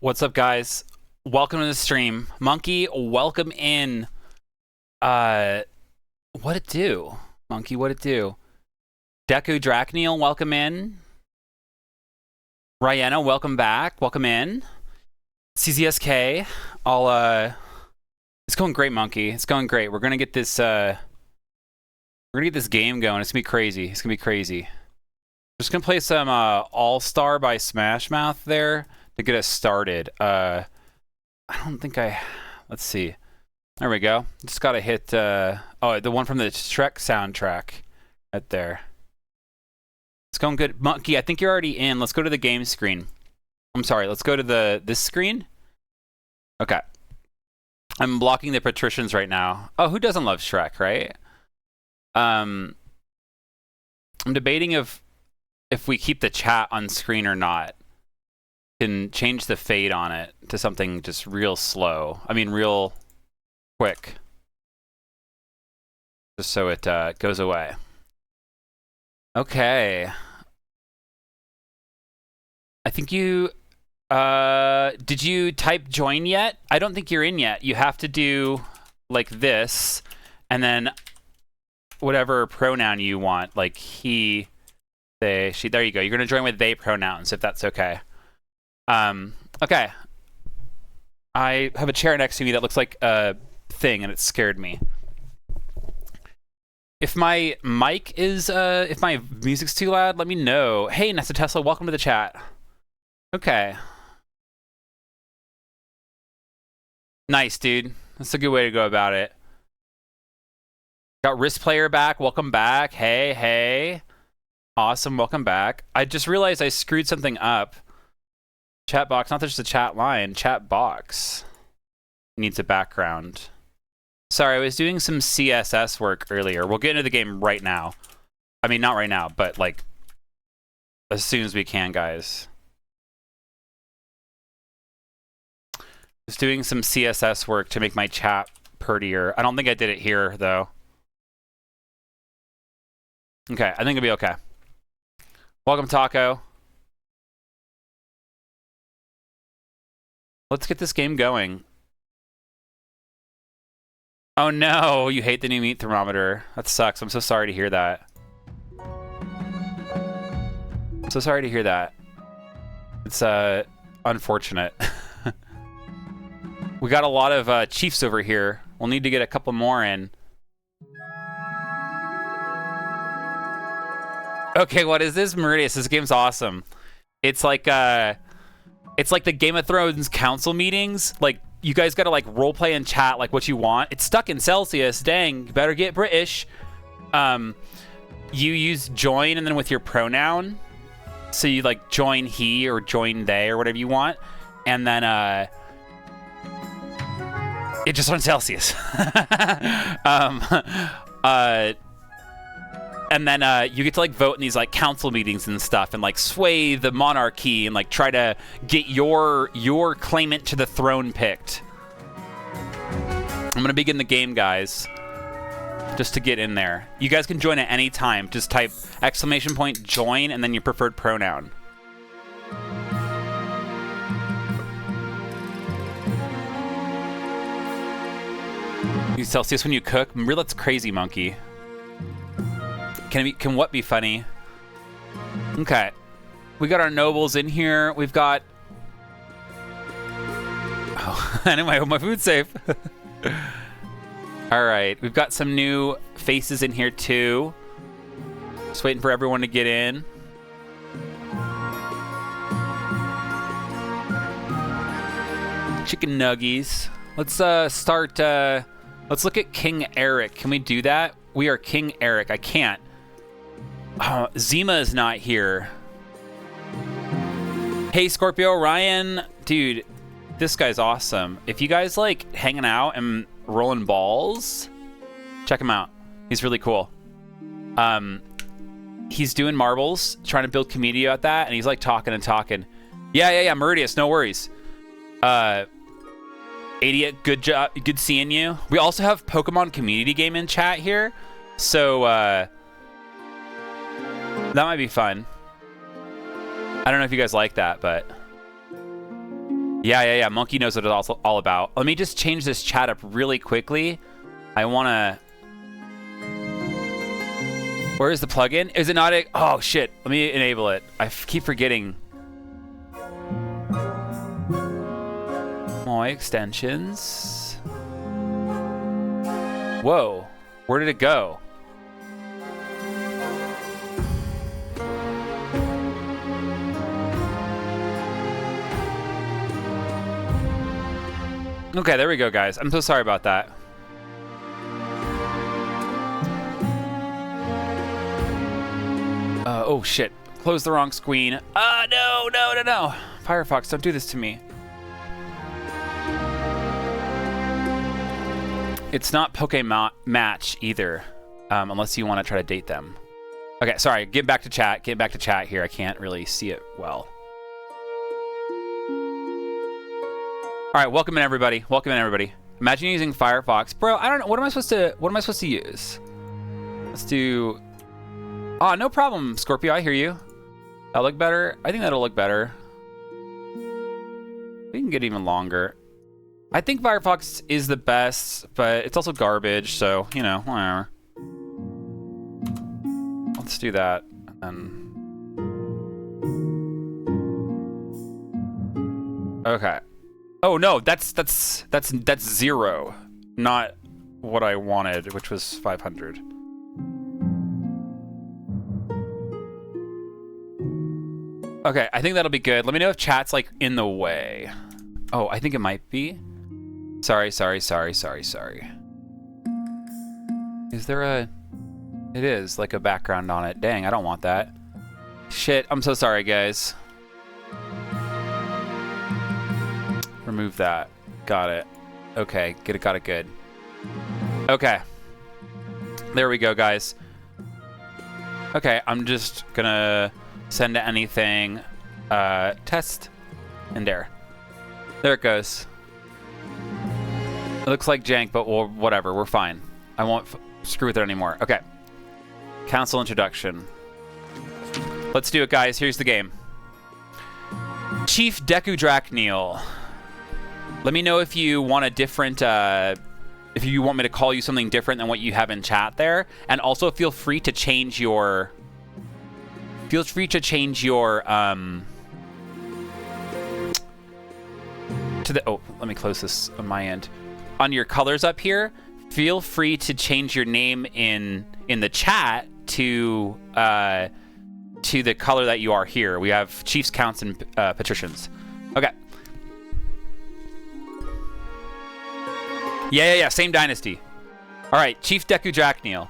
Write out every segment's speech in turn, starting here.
What's up, guys? Welcome to the stream. Monkey, welcome in. What it do? Monkey, what it do? Deku Drakneil, welcome in. Ryena, welcome back. Welcome in. CZSK, it's going great, Monkey. It's going great. We're gonna get this game going. It's gonna be crazy. It's gonna be crazy. Just gonna play some All-Star by Smash Mouth there to get us started. I don't think let's see. There we go. Just gotta hit the one from the Shrek soundtrack right there. It's going good. Monkey, I think you're already in. Let's go to the game screen. I'm sorry, let's go to this screen. Okay. I'm blocking the patricians right now. Oh, who doesn't love Shrek, right? I'm debating if we keep the chat on screen or not. Can change the fade on it to something just real slow. I mean, real quick. Just so it goes away. Okay. I think you... did you type join yet? I don't think you're in yet. You have to do like this, and then whatever pronoun you want, like he, they, she. There you go. You're gonna join with they pronouns if that's okay. Okay. I have a chair next to me that looks like a thing, and it scared me. If my mic is, if my music's too loud, let me know. Hey, Nesta Tesla, welcome to the chat. Okay. Nice, dude. That's a good way to go about it. Got Wrist Player back. Welcome back. Hey, hey. Awesome. Welcome back. I just realized I screwed something up. Chat box, not just a chat line. Chat box needs a background. Sorry, I was doing some CSS work earlier. We'll get into the game right now. I mean, not right now, but like as soon as we can, guys. Just doing some CSS work to make my chat prettier. I don't think I did it here, though. Okay, I think it'll be okay. Welcome, Taco. Let's get this game going. Oh no, you hate the new meat thermometer. That sucks. I'm so sorry to hear that. I'm so sorry to hear that. It's unfortunate. We got a lot of Chiefs over here. We'll need to get a couple more in. Okay, what is this? Meridius, this game's awesome. It's like the Game of Thrones council meetings. Like, you guys gotta like roleplay and chat like what you want. It's stuck in Celsius. Dang, you better get British. You use join and then with your pronoun. So you like join he or join they or whatever you want. And then it just on Celsius. And then you get to like vote in these like council meetings and stuff, and like sway the monarchy and like try to get your claimant to the throne picked. I'm gonna begin the game, guys. Just to get in there. You guys can join at any time. Just type !join and then your preferred pronoun. Use Celsius when you cook. Really, that's crazy, Monkey. Can what be funny? Okay. We got our nobles in here. We've got... Oh, anyway, I hope my food's safe. All right. We've got some new faces in here, too. Just waiting for everyone to get in. Chicken nuggies. Let's start... let's look at King Eric. Can we do that? We are King Eric. I can't. Zima is not here. Hey, Scorpio, Ryan. Dude, this guy's awesome. If you guys like hanging out and rolling balls, check him out. He's really cool. He's doing marbles, trying to build community about that, and he's like talking and talking. Yeah, Meridius, no worries. Idiot, good job, good seeing you. We also have Pokemon community game in chat here, so that might be fun. I don't know if you guys like that, but Yeah. Monkey knows what it's all about. Let me just change this chat up really quickly. I want to... Where is the plugin? Is it not a... Oh, shit. Let me enable it. I keep forgetting. My extensions. Whoa. Where did it go? Okay, there we go, guys. I'm so sorry about that. Oh, shit. Close the wrong screen. No. Firefox, don't do this to me. It's not Pokemon Match either, unless you want to try to date them. Okay, sorry. Get back to chat. Get back to chat here. I can't really see it well. All right, welcome in everybody. Welcome in everybody. Imagine using Firefox, bro. I don't know. What am I supposed to use? Let's do. Oh, no problem, Scorpio. I hear you. That'll look better. I think that'll look better. We can get even longer. I think Firefox is the best, but it's also garbage. So you know, whatever. Let's do that. Okay. Oh no, that's 0, not what I wanted, which was 500. Okay, I think that'll be good. Let me know if chat's like in the way. Oh, I think it might be. Sorry. Is there a... It is, like a background on it. Dang, I don't want that. Shit, I'm so sorry, guys. Remove that. Got it. Okay, got it good. Okay. There we go, guys. Okay, I'm just gonna send to anything. Test. And there. There it goes. It looks like jank, but whatever. We're fine. I won't screw with it anymore. Okay. Council introduction. Let's do it, guys. Here's the game. Chief Deku Drakneal. Let me know if you want a different, if you want me to call you something different than what you have in chat there. And also feel free to change your, to the, oh, let me close this on my end. On your colors up here, feel free to change your name in the chat to the color that you are here. We have chiefs, counts, and patricians. Okay. Yeah, same dynasty. All right, Chief Deku Drakneal.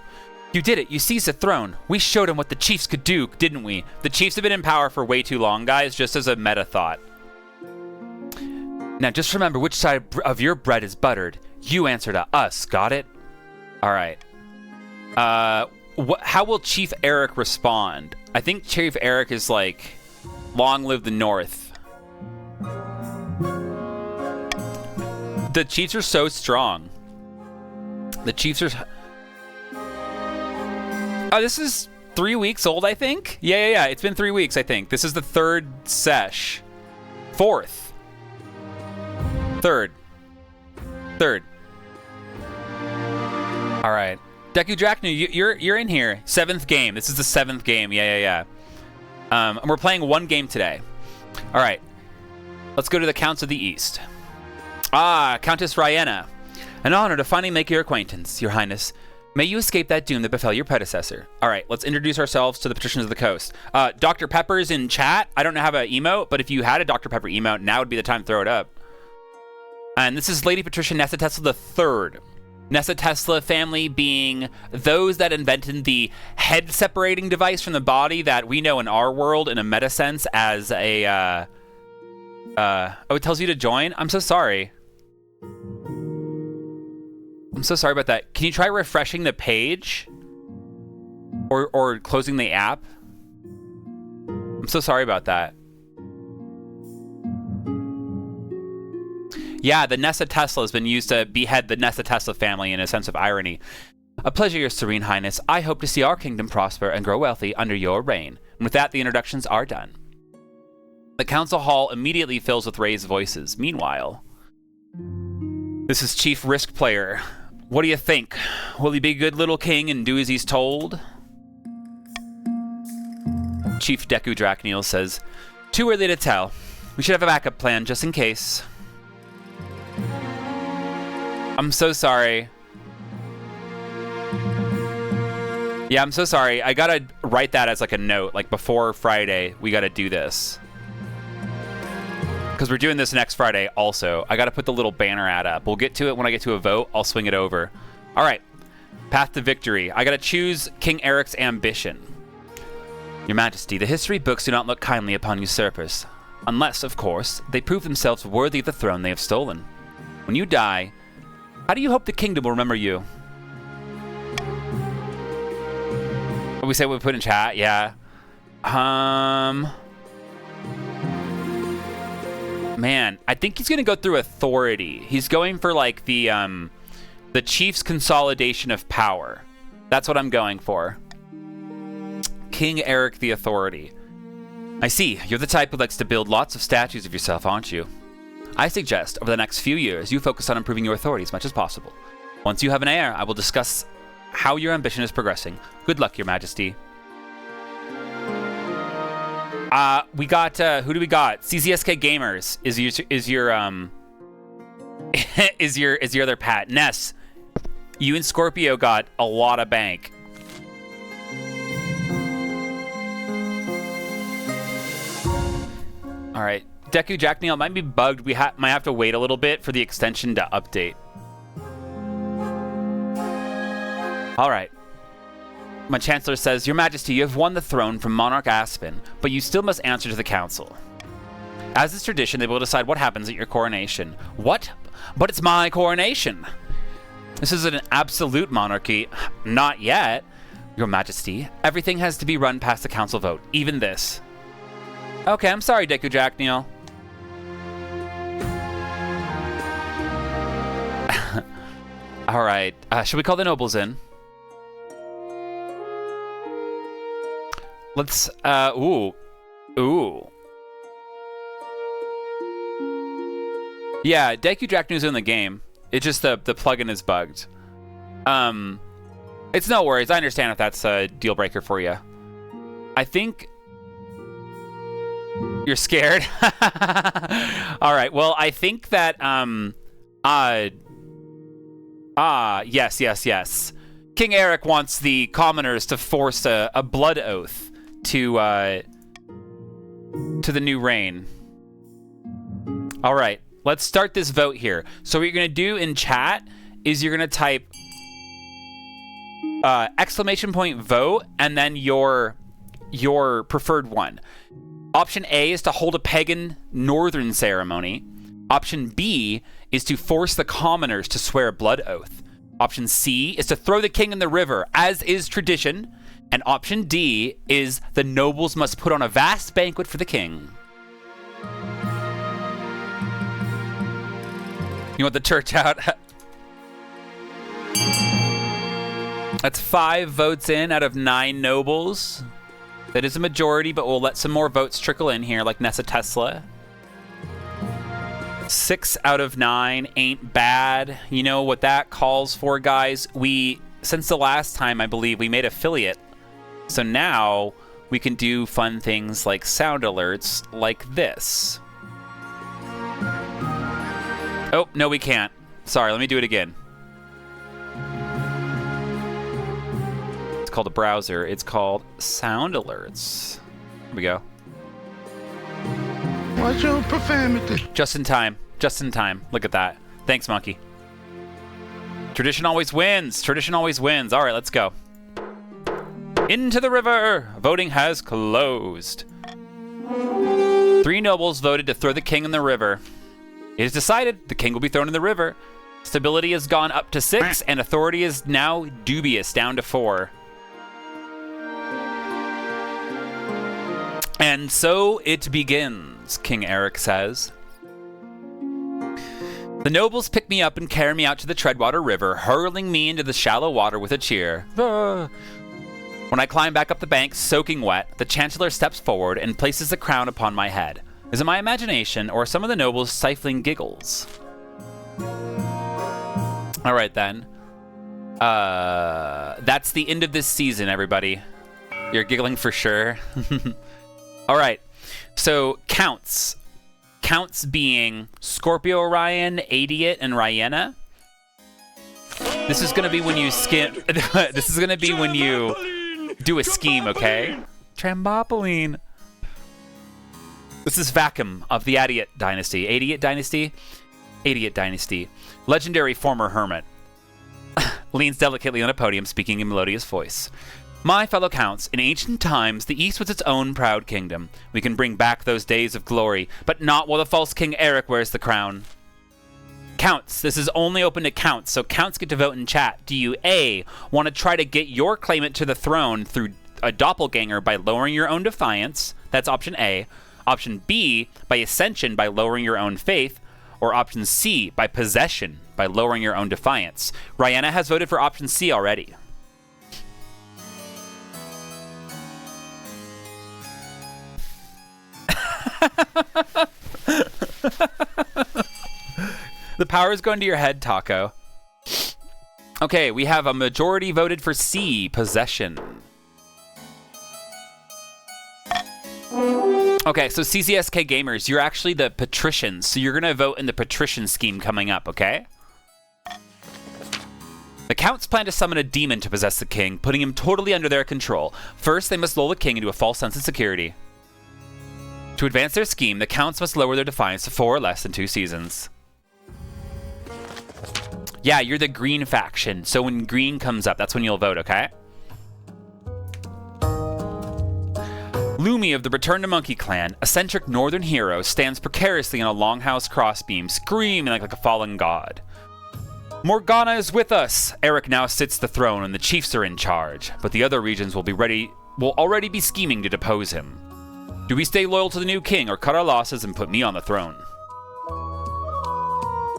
You did it. You seized the throne. We showed him what the chiefs could do, didn't we? The chiefs have been in power for way too long, guys, just as a meta thought. Now, just remember which side of your bread is buttered. You answer to us, got it? All right. How will Chief Eric respond? I think Chief Eric is like, long live the North. The Chiefs are so strong. The Chiefs are... Oh, this is 3 weeks old, I think? Yeah. It's been 3 weeks, I think. This is the third sesh. Fourth. Third. All right. Deku Drakneal, you're in here. 7th game. This is the 7th game. Yeah. And we're playing 1 game today. All right. Let's go to the Counts of the East. Ah, Countess Rayena. An honor to finally make your acquaintance, Your Highness. May you escape that doom that befell your predecessor. All right, let's introduce ourselves to the Patricians of the Coast. Dr. Pepper's in chat. I don't have an emote, but if you had a Dr. Pepper emote, now would be the time to throw it up. And this is Lady Patricia Nessa Tesla III. Nessa Tesla family being those that invented the head-separating device from the body that we know in our world in a meta sense as a... oh, it tells you to join? I'm so sorry. I'm so sorry about that. Can you try refreshing the page? Or closing the app? I'm so sorry about that. Yeah, the Nessa Tesla has been used to behead the Nessa Tesla family in a sense of irony. A pleasure, Your Serene Highness. I hope to see our kingdom prosper and grow wealthy under your reign. And with that, the introductions are done. The council hall immediately fills with raised voices. Meanwhile, this is Chief Risk Player. What do you think? Will he be a good little king and do as he's told? Chief Deku Drakniel says, too early to tell. We should have a backup plan just in case. I'm so sorry. Yeah, I'm so sorry. I gotta write that as like a note. Like before Friday, we gotta do this. Because we're doing this next Friday also. I gotta put the little banner ad up. We'll get to it when I get to a vote. I'll swing it over. All right. Path to victory. I gotta choose King Eric's ambition. Your Majesty, the history books do not look kindly upon usurpers. Unless, of course, they prove themselves worthy of the throne they have stolen. When you die, how do you hope the kingdom will remember you? What we say we put in chat? Yeah. Man, I think he's gonna go through authority. He's going for like the chief's consolidation of power. That's what I'm going for. King Eric the Authority. I see, you're the type who likes to build lots of statues of yourself, aren't you? I suggest over the next few years you focus on improving your authority as much as possible. Once you have an heir, I will discuss how your ambition is progressing. Good luck, Your Majesty. We got, who do we got? CZSK Gamers is your other pat. Ness, you and Scorpio got a lot of bank. All right, Deku Drakniel might be bugged. We might have to wait a little bit for the extension to update. All right. My Chancellor says, Your Majesty, you have won the throne from Monarch Aspen, but you still must answer to the Council. As is tradition, they will decide what happens at your coronation. What? But it's my coronation. This is an absolute monarchy. Not yet. Your Majesty, everything has to be run past the Council vote, even this. Okay, I'm sorry, Deku Drakniel. All right, should we call the nobles in? Let's, ooh. Yeah, Deku Drakniel's in the game. It's just the plugin is bugged. It's no worries. I understand if that's a deal breaker for you. I think you're scared. All right. Well, I think that yes. King Eric wants the commoners to force a blood oath to the new reign. All right. Let's start this vote here. So what you're going to do in chat is you're going to type exclamation point vote and then your preferred one. Option A is to hold a pagan northern ceremony. Option B is to force the commoners to swear a blood oath. Option C is to throw the king in the river, as is tradition. And option D is the nobles must put on a vast banquet for the king. You want the church out? That's 5 votes in out of 9 nobles. That is a majority, but we'll let some more votes trickle in here, like Nessa Tesla. 6 out of 9 ain't bad. You know what that calls for, guys? Since the last time, I believe, we made affiliate. So now we can do fun things like sound alerts like this. Oh, no, we can't. Sorry, let me do it again. It's called a browser. It's called sound alerts. Here we go. Watch your profanity. Just in time. Just in time. Look at that. Thanks, Monkey. Tradition always wins. Tradition always wins. All right, let's go. Into the river. Voting has closed. 3 nobles voted to throw the king in the river. It is decided the king will be thrown in the river. Stability has gone up to 6, and authority is now dubious, down to 4. And so it begins, King Eric says. The nobles pick me up and carry me out to the Treadwater River, hurling me into the shallow water with a cheer. When I climb back up the bank, soaking wet, the Chancellor steps forward and places the crown upon my head. Is it my imagination or some of the nobles' stifling giggles? All right, then. That's the end of this season, everybody. You're giggling for sure. All right. So, counts. Counts being Scorpio Orion, Adiot, and Ryenna. This is going to be when you skim... This is going to be when you do a scheme, okay? Trambopoline. This is Vacuum of the Adiot Dynasty. Adiot Dynasty? Adiot Dynasty. Legendary former hermit. Leans delicately on a podium, speaking in melodious voice. My fellow counts, in ancient times, the East was its own proud kingdom. We can bring back those days of glory, but not while the false King Eric wears the crown. Counts, this is only open to counts, so counts get to vote in chat. Do you A, want to try to get your claimant to the throne through a doppelganger by lowering your own defiance? That's option A. Option B, by ascension by lowering your own faith. Or option C, by possession by lowering your own defiance. Ryenna has voted for option C already. The power is going to your head, Taco. Okay, we have a majority voted for C, possession. Okay, so CCSK gamers, you're actually the patricians, so you're gonna vote in the patrician scheme coming up, okay? The counts plan to summon a demon to possess the king, putting him totally under their control. First, they must lull the king into a false sense of security. To advance their scheme, the counts must lower their defiance to 4 or less than 2 seasons. Yeah, you're the green faction, so when green comes up, that's when you'll vote, okay? Lumi of the Return to Monkey clan, eccentric northern hero, stands precariously on a longhouse crossbeam, screaming like a fallen god. Morgana is with us! Eric now sits the throne and the chiefs are in charge, but the other regions will already be scheming to depose him. Do we stay loyal to the new king or cut our losses and put me on the throne?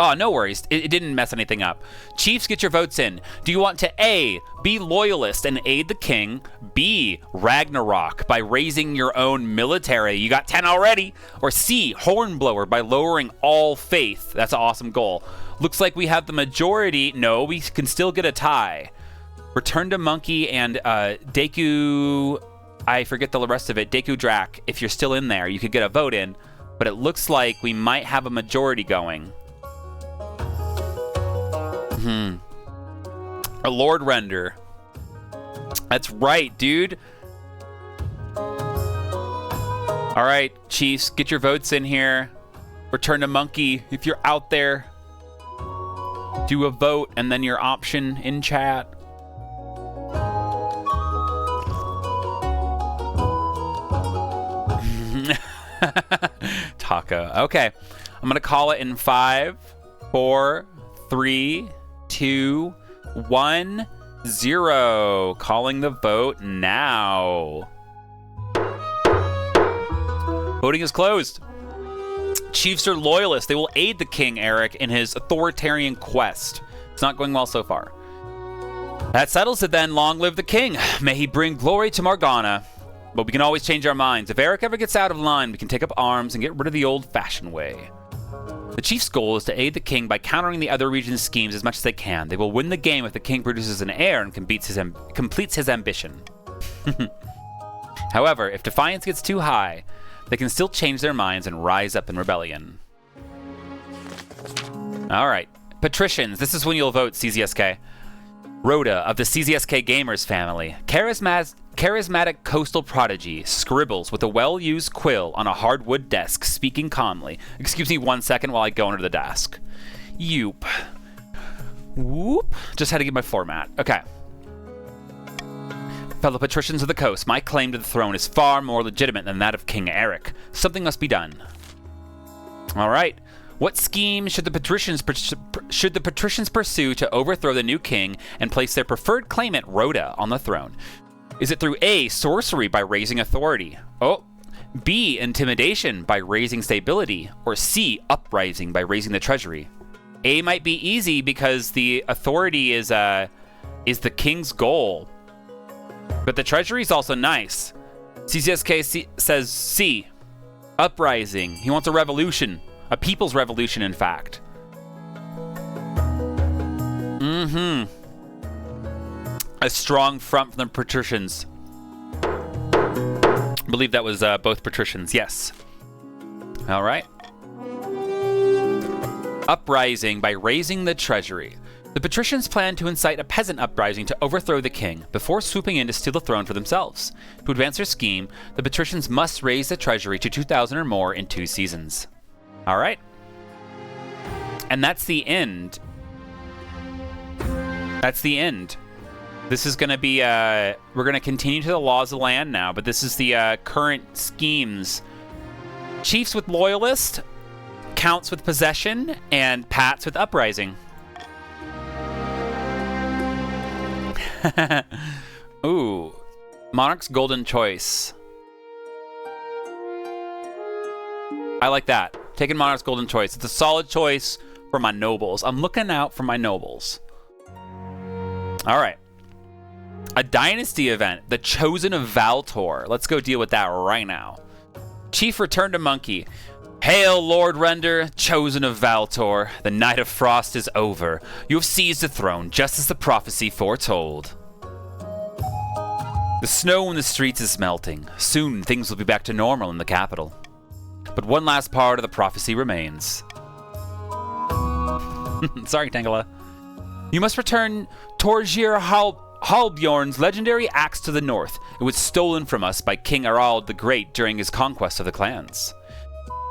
Oh, no worries. It didn't mess anything up. Chiefs, get your votes in. Do you want to A, be loyalist and aid the king, B, Ragnarok by raising your own military, you got 10 already, or C, Hornblower by lowering all faith? That's an awesome goal. Looks like we have the majority. No, we can still get a tie. Return to Monkey and Deku, I forget the rest of it, Deku Drak, if you're still in there, you could get a vote in, but it looks like we might have a majority going. A Lord Render. That's right, dude. All right, Chiefs, get your votes in here. Return to Monkey, if you're out there. Do a vote and then your option in chat. Taco. Okay, I'm gonna call it in 5, 4, 3, 2, 1, 0. Calling the vote now. Voting is closed. Chiefs are loyalists. They will aid the King Eric in his authoritarian quest. It's not going well so far. That settles it then. Long live the king. May he bring glory to Morgana. But we can always change our minds. If Eric ever gets out of line, we can take up arms and get rid of the old-fashioned way. The chief's goal is to aid the king by countering the other region's schemes as much as they can. They will win the game if the king produces an heir and completes his ambition. However, if defiance gets too high, they can still change their minds and rise up in rebellion. Alright, patricians, this is when you'll vote, CZSK. Rhoda of the CZSK Gamers family. Charismatic coastal prodigy scribbles with a well-used quill on a hardwood desk, speaking calmly. Excuse me 1 second while I go under the desk. Yoop. Whoop. Just had to get my format. Okay. Fellow patricians of the coast, my claim to the throne is far more legitimate than that of King Eric. Something must be done. All right. What scheme should the patricians pursue to overthrow the new king and place their preferred claimant, Rhoda, on the throne? Is it through A, sorcery by raising authority? Oh. B, intimidation by raising stability? Or C, uprising by raising the treasury? A might be easy because the authority is the king's goal. But the treasury is also nice. CCSK says C, Uprising. He wants a revolution. A people's revolution, in fact. A strong front from the patricians. I believe that was both patricians. Yes. All right. Uprising by raising the treasury. The patricians plan to incite a peasant uprising to overthrow the king before swooping in to steal the throne for themselves. To advance their scheme, the patricians must raise the treasury to 2,000 or more in 2 seasons. All right. And that's the end. That's the end. This is going to be, we're going to continue to the laws of the land now, but this is the current schemes. Chiefs with loyalist, counts with possession, and pats with uprising. Ooh, Monarch's golden choice. I like that. Taking Monarch's golden choice. It's a solid choice for my nobles. I'm looking out for my nobles. All right. A dynasty event. The Chosen of Valtor. Let's go deal with that right now. Chief returned to Monkey. Hail, Lord Render, Chosen of Valtor. The Night of Frost is over. You have seized the throne, just as the prophecy foretold. The snow in the streets is melting. Soon, things will be back to normal in the capital. But one last part of the prophecy remains. Sorry, Tangela. You must return Torgir Halbjorn's legendary axe to the north. It was stolen from us by King Harald the Great during his conquest of the clans.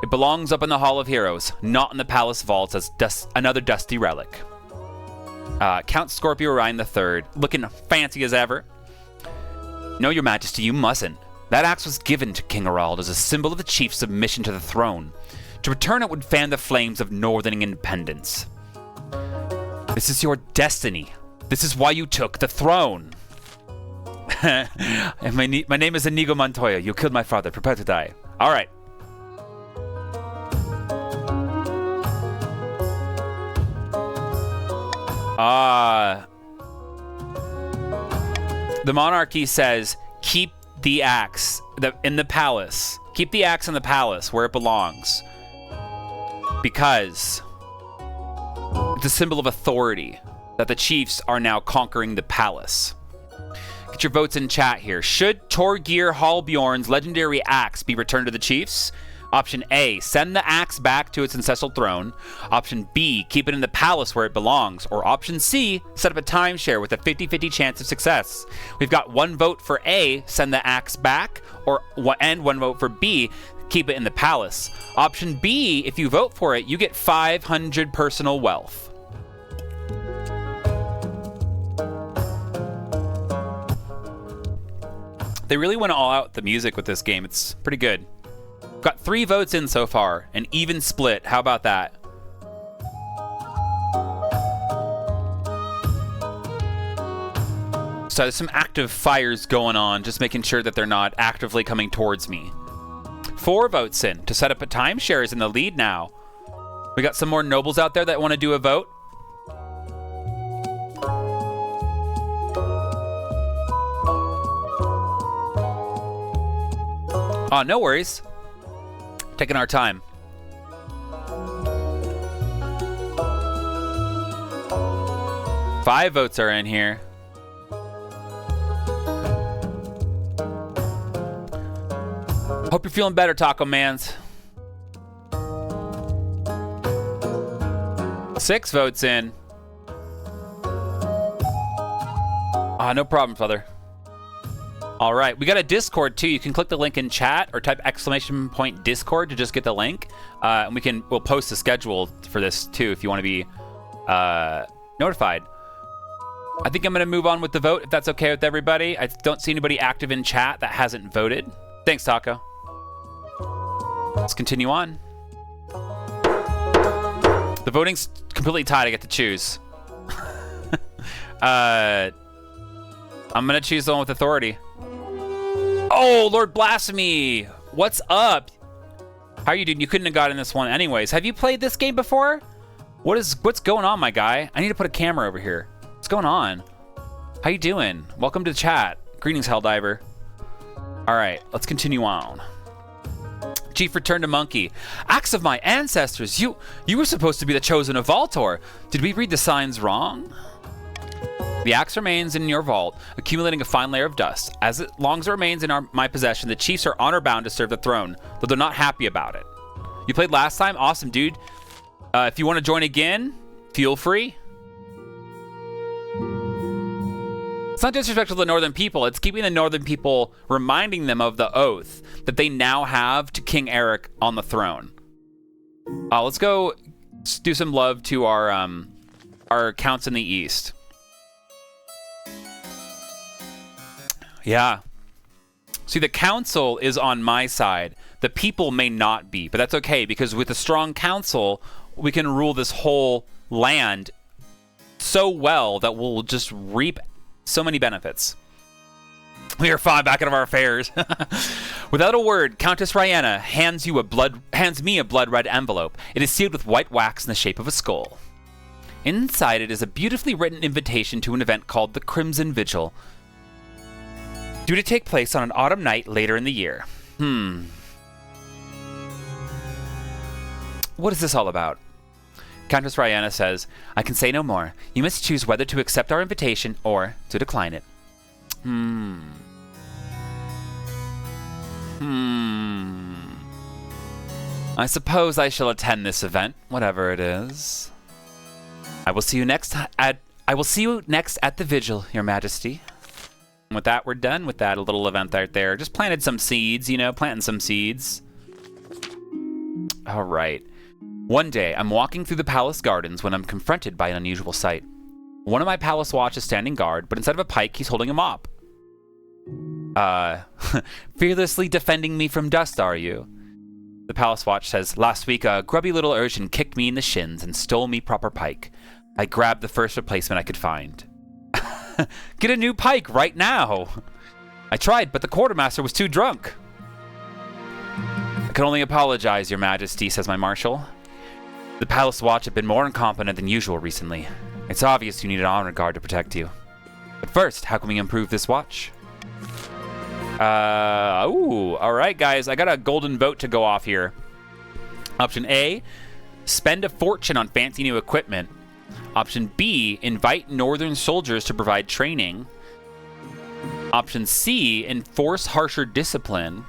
It belongs up in the Hall of Heroes, not in the palace vaults as another dusty relic. Count Scorpio Orion III, looking fancy as ever. No, Your Majesty, you mustn't. That axe was given to King Harald as a symbol of the chief's submission to the throne. To return it would fan the flames of northern independence. This is your destiny. This is why you took the throne. And my name is Inigo Montoya. You killed my father. Prepare to die. All right. The monarchy says, keep the axe in the palace. Keep the axe in the palace where it belongs. Because it's a symbol of authority that the chiefs are now conquering the palace. Get your votes in chat here. Should Torgir Halbjorn's legendary axe be returned to the chiefs? Option A, send the axe back to its ancestral throne. Option B, keep it in the palace where it belongs. Or option C, set up a timeshare with a 50-50 chance of success. We've got 1 vote for A, send the axe back, and 1 vote for B, keep it in the palace. Option B, if you vote for it, you get 500 personal wealth. They really went all out the music with this game. It's pretty good. Got 3 votes in so far, an even split. How about that? So there's some active fires going on, just making sure that they're not actively coming towards me. 4 votes in to set up a timeshare is in the lead now. We got some more nobles out there that want to do a vote. Oh, no worries. Taking our time. Five votes are in here. Hope you're feeling better, Taco Mans. 6 votes in. Ah, no problem, Father. All right, we got a Discord too. You can click the link in chat or type !Discord to just get the link. And we'll post the schedule for this too if you want to be notified. I think I'm gonna move on with the vote if that's okay with everybody. I don't see anybody active in chat that hasn't voted. Thanks, Taco. Let's continue on. The voting's completely tied. I get to choose. I'm gonna choose the one with authority. Oh, Lord Blasphemy! What's up? How are you doing? You couldn't have gotten this one anyways. Have you played this game before? What's going on, my guy? I need to put a camera over here. What's going on? How you doing? Welcome to the chat. Greetings, Helldiver. All right, let's continue on. Chief returned to Monkey. Axe of my ancestors, you were supposed to be the chosen of Voltor. Did we read the signs wrong? The axe remains in your vault, accumulating a fine layer of dust. As long as it remains in my possession, the chiefs are honor-bound to serve the throne, though they're not happy about it. You played last time? Awesome, dude. If you want to join again, feel free. It's not disrespectful to the Northern people. It's keeping the Northern people, reminding them of the oath that they now have to King Eric on the throne. Let's go do some love to our counts in the East. Yeah. See, the council is on my side. The people may not be, but that's okay, because with a strong council, we can rule this whole land so well that we'll just reap so many benefits. We are far back out of our affairs. Without a word, Countess Rihanna hands me a blood-red envelope. It is sealed with white wax in the shape of a skull. Inside it is a beautifully written invitation to an event called the Crimson Vigil, due to take place on an autumn night later in the year. What is this all about? Countess Rihanna says, I can say no more. You must choose whether to accept our invitation or to decline it. I suppose I shall attend this event, whatever it is. I will see you next at the vigil, Your Majesty. And with that, we're done with that little event right there. Just planted some seeds, planting some seeds. All right. One day, I'm walking through the palace gardens when I'm confronted by an unusual sight. One of my palace watch is standing guard, but instead of a pike, he's holding a mop. Fearlessly defending me from dust, are you? The palace watch says, last week a grubby little urchin kicked me in the shins and stole me proper pike. I grabbed the first replacement I could find. Get a new pike right now. I tried, but the quartermaster was too drunk. I can only apologize, Your Majesty, says my marshal. The palace watch have been more incompetent than usual recently. It's obvious you need an honor guard to protect you. But first, how can we improve this watch? All right, guys. I got a golden vote to go off here. Option A, spend a fortune on fancy new equipment. Option B, invite northern soldiers to provide training. Option C, enforce harsher discipline.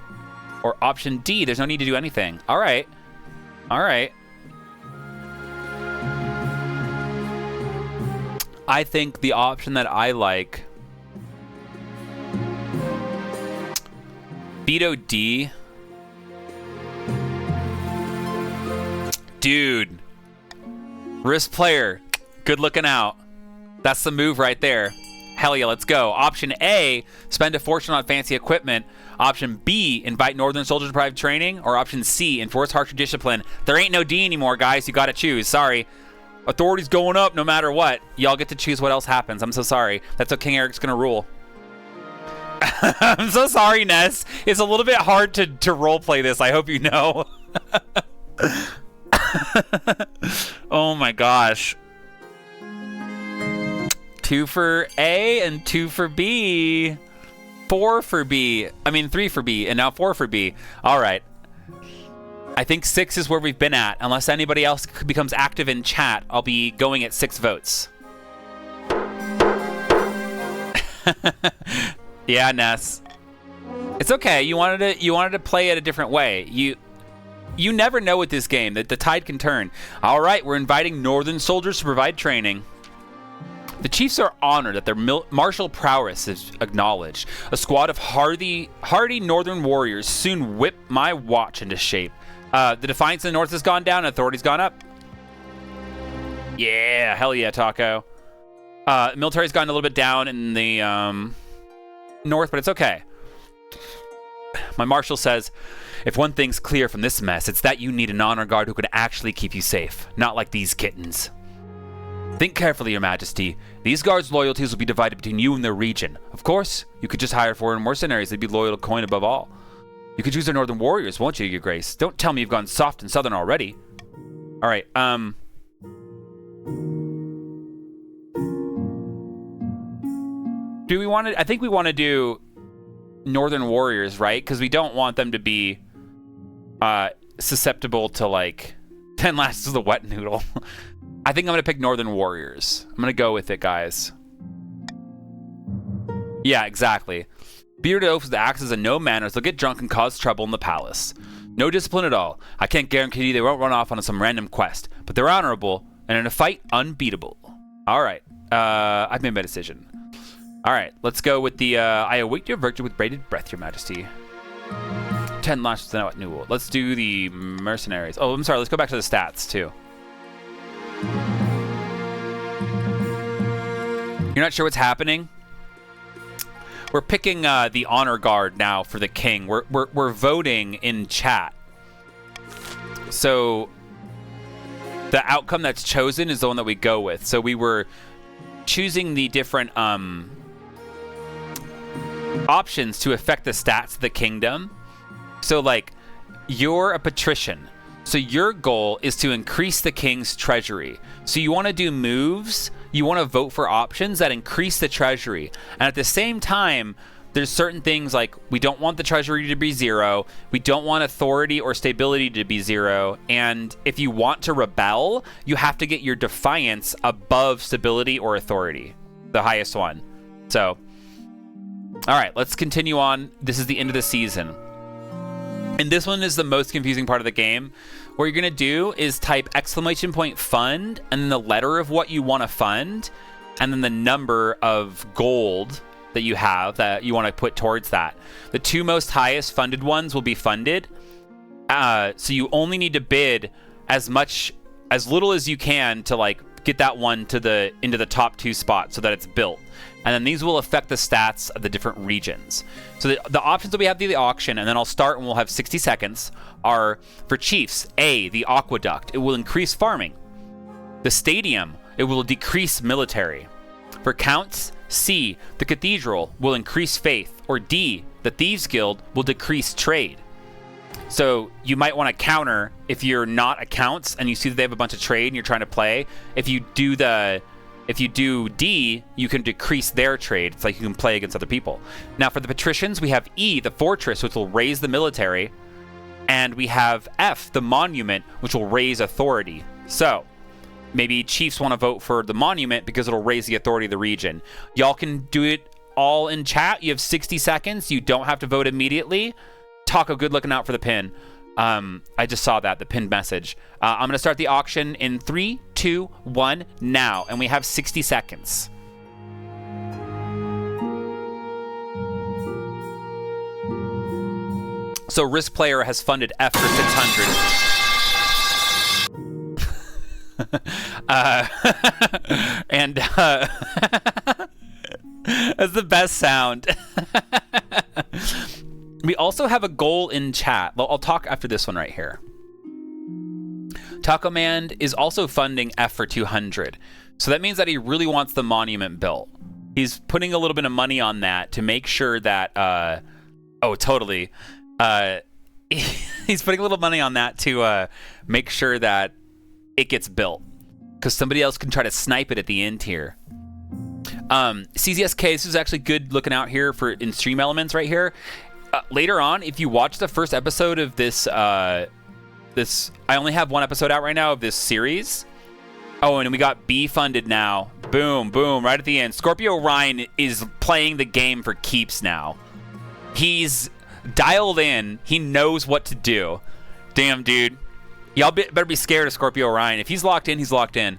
Or option D, there's no need to do anything. All right. I think the option that I like, veto D. Dude, risk player, good looking out. That's the move right there. Hell yeah, let's go. Option A, spend a fortune on fancy equipment. Option B, invite northern soldiers to provide training. Or option C, enforce harsher discipline. There ain't no D anymore, guys. You gotta choose. Sorry. Authority's going up no matter what. Y'all get to choose what else happens. I'm so sorry. That's how King Eric's gonna rule. I'm so sorry, Ness. It's a little bit hard to roleplay this. I hope you know. Oh my gosh. 2 for A and 2 for B. 4 for B. I mean 3 for B and now 4 for B. All right. I think 6 is where we've been at. Unless anybody else becomes active in chat, I'll be going at 6 votes. Yeah, Ness. It's okay. You wanted to play it a different way. You never know with this game that the tide can turn. All right, we're inviting northern soldiers to provide training. The chiefs are honored that their martial prowess is acknowledged. A squad of hardy northern warriors soon whip my watch into shape. The defiance in the north has gone down, and authority's gone up. Yeah, hell yeah, Taco. Military's gone a little bit down in the north, but it's okay. My marshal says, if one thing's clear from this mess, it's that you need an honor guard who can actually keep you safe, not like these kittens. Think carefully, Your Majesty. These guards' loyalties will be divided between you and their region. Of course, you could just hire foreign mercenaries. They'd be loyal to coin above all. You could choose the northern warriors, won't you, Your Grace? Don't tell me you've gone soft and southern already. All right, do we want to... I think we want to do northern warriors, right? Because we don't want them to be susceptible to like 10 lashes of the wet noodle. I think I'm gonna pick Northern Warriors. I'm gonna go with it, guys. Yeah, exactly. Bearded oafs with axes and no manners. They'll get drunk and cause trouble in the palace. No discipline at all. I can't guarantee they won't run off on some random quest, but they're honorable and in a fight unbeatable. All right. I've made my decision. All right, let's go with the I await your virtue with braided breath, your majesty. 10 lashes to the wet noodle. Let's do the mercenaries. Oh, I'm sorry. Let's go back to the stats too. You're not sure what's happening? We're picking the honor guard now for the king. We're voting in chat. So the outcome that's chosen is the one that we go with. So we were choosing the different options to affect the stats of the kingdom. So like, you're a patrician. So your goal is to increase the king's treasury. So you want to do moves, you want to vote for options that increase the treasury. And at the same time, there's certain things like we don't want the treasury to be 0. We don't want authority or stability to be 0. And if you want to rebel, you have to get your defiance above stability or authority, the highest one. So, all right, let's continue on. This is the end of the season. And this one is the most confusing part of the game. What you're going to do is type !fund and then the letter of what you want to fund and then the number of gold that you have that you want to put towards that. The 2 most highest funded ones will be funded. So you only need to bid as little as you can to like get that one to into the top 2 spots so that it's built. And then these will affect the stats of the different regions. So the options that we have through the auction, and then I'll start and we'll have 60 seconds, are for chiefs, A, the aqueduct. It will increase farming. The stadium, it will decrease military. For counts, C, the cathedral will increase faith. Or D, the Thieves Guild will decrease trade. So you might want to counter if you're not accounts and you see that they have a bunch of trade and you're trying to play. If you do D, you can decrease their trade. It's like you can play against other people. Now for the patricians, we have E, the fortress, which will raise the military. And we have F, the monument, which will raise authority. So maybe chiefs want to vote for the monument because it'll raise the authority of the region. Y'all can do it all in chat. You have 60 seconds. You don't have to vote immediately. Taco, good looking out for the pin. I just saw that, the pinned message. I'm going to start the auction in 3, 2, 1, now. And we have 60 seconds. So Risk Player has funded F for 600. And that's the best sound. We also have a goal in chat. I'll talk after this one right here. Taco Man is also funding F for 200. So that means that he really wants the monument built. He's putting a little bit of money on that to make sure that, oh, totally. He's putting a little money on that to make sure that it gets built. Because somebody else can try to snipe it at the end here. CZSK, this is actually good looking out here for in stream elements right here. Later on, if you watch the first episode of this, I only have one episode out right now of this series. Oh, and we got B funded now. Boom, boom, right at the end. Scorpio Ryan is playing the game for keeps now. He's dialed in. He knows what to do. Damn, dude. Y'all better be scared of Scorpio Ryan. If he's locked in, he's locked in.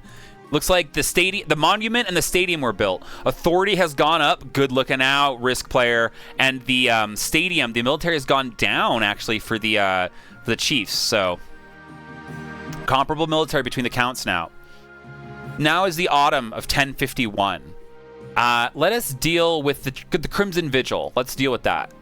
Looks like the monument and the stadium were built. Authority has gone up. Good looking out, Risk Player. And the stadium, the military has gone down actually for the chiefs. So comparable military between the counts now. Now is the autumn of 1051. Let us deal with the Crimson Vigil. Let's deal with that.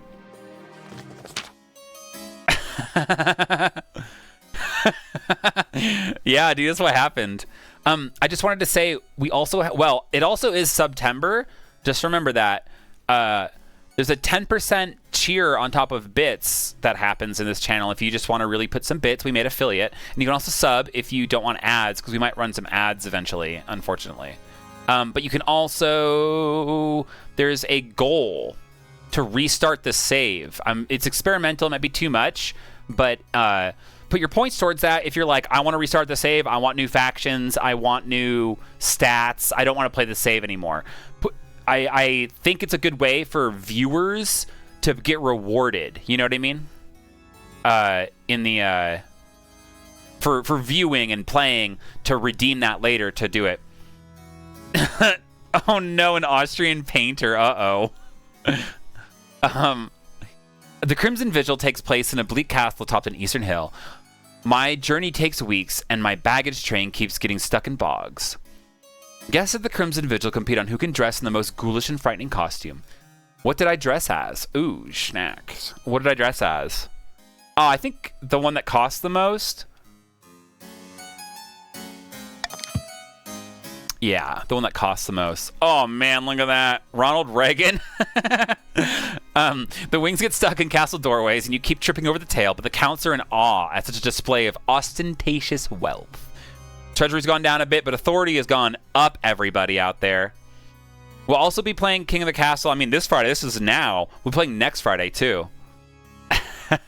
Yeah, dude, that's what happened. I just wanted to say we also well, it also is September. Just remember that there's a 10% cheer on top of bits that happens in this channel. If you just want to really put some bits, we made affiliate, and you can also sub if you don't want ads because we might run some ads eventually, unfortunately. But you can also there's a goal to restart the save. It's experimental, it might be too much, But put your points towards that. If you're like, I want to restart the save, I want new factions, I want new stats, I don't want to play the save anymore. I think it's a good way for viewers to get rewarded. You know what I mean? In the for viewing and playing to redeem that later to do it. Oh no, an Austrian painter. Uh-oh. The Crimson Vigil takes place in a bleak castle topped an eastern hill. My journey takes weeks, and my baggage train keeps getting stuck in bogs. Guests at the Crimson Vigil compete on who can dress in the most ghoulish and frightening costume. What did I dress as? Ooh, snacks. What did I dress as? Oh, I think the one that costs the most. Yeah, the one that costs the most. Oh man, look at that. Ronald Reagan. The wings get stuck in castle doorways and you keep tripping over the tail, but the counts are in awe at such a display of ostentatious wealth. Treasury's gone down a bit, but authority has gone up, everybody out there. We'll also be playing King of the Castle. I mean, this Friday. This is now. We're playing next Friday, too. As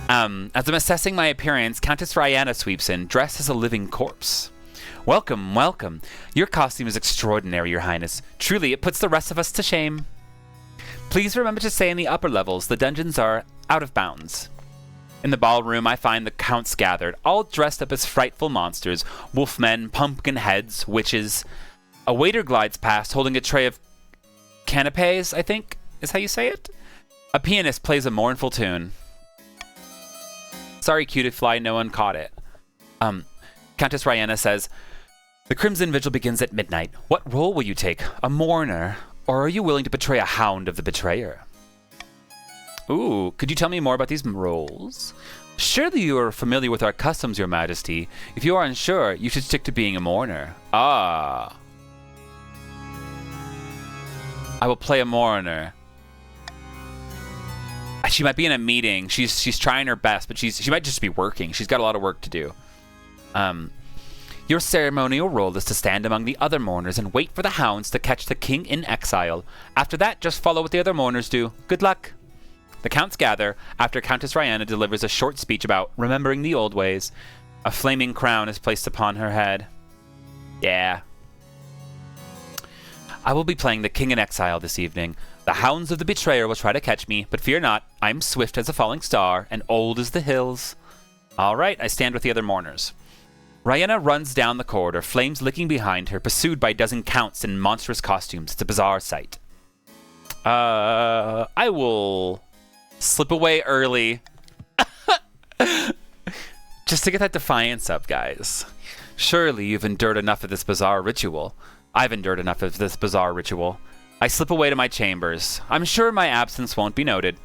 I'm assessing my appearance, Countess Rihanna sweeps in, dressed as a living corpse. Welcome, welcome. Your costume is extraordinary, Your Highness. Truly, it puts the rest of us to shame. Please remember to stay in the upper levels. The dungeons are out of bounds. In the ballroom, I find the counts gathered, all dressed up as frightful monsters. Wolfmen, pumpkin heads, witches. A waiter glides past, holding a tray of canapes, I think is how you say it. A pianist plays a mournful tune. Sorry, Cutifly, no one caught it. Countess Rihanna says, the Crimson Vigil begins at midnight. What role will you take? A mourner? Or are you willing to betray a hound of the betrayer? Ooh, could you tell me more about these roles? Surely you are familiar with our customs, Your Majesty. If you are unsure, you should stick to being a mourner. Ah. I will play a mourner. She might be in a meeting. She's trying her best, but she might just be working. She's got a lot of work to do. Your ceremonial role is to stand among the other mourners and wait for the hounds to catch the king in exile. After that, just follow what the other mourners do. Good luck. The counts gather after Countess Rihanna delivers a short speech about remembering the old ways. A flaming crown is placed upon her head. Yeah. I will be playing the king in exile this evening. The hounds of the betrayer will try to catch me, but fear not. I am swift as a falling star and old as the hills. All right, I stand with the other mourners. Rihanna runs down the corridor, flames licking behind her, pursued by a dozen counts in monstrous costumes. It's a bizarre sight. I will slip away early. Just to get that defiance up, guys. Surely you've endured enough of this bizarre ritual. I've endured enough of this bizarre ritual. I slip away to my chambers. I'm sure my absence won't be noted.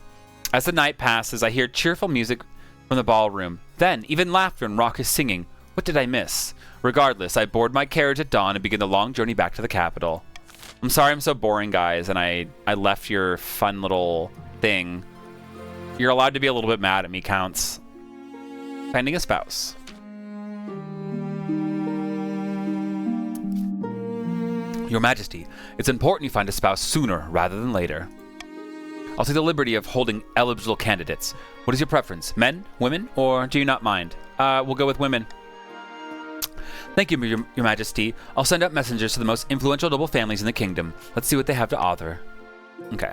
As the night passes, I hear cheerful music from the ballroom. Then, even laughter and raucous singing. What did I miss? Regardless, I board my carriage at dawn and begin the long journey back to the capital. I'm sorry I'm so boring, guys, and I left your fun little thing. You're allowed to be a little bit mad at me, Counts. Finding a spouse. Your Majesty, it's important you find a spouse sooner rather than later. I'll take the liberty of holding eligible candidates. What is your preference? Men, women, or do you not mind? We'll go with women. Thank you, Your Majesty. I'll send out messengers to the most influential noble families in the kingdom. Let's see what they have to offer. Okay.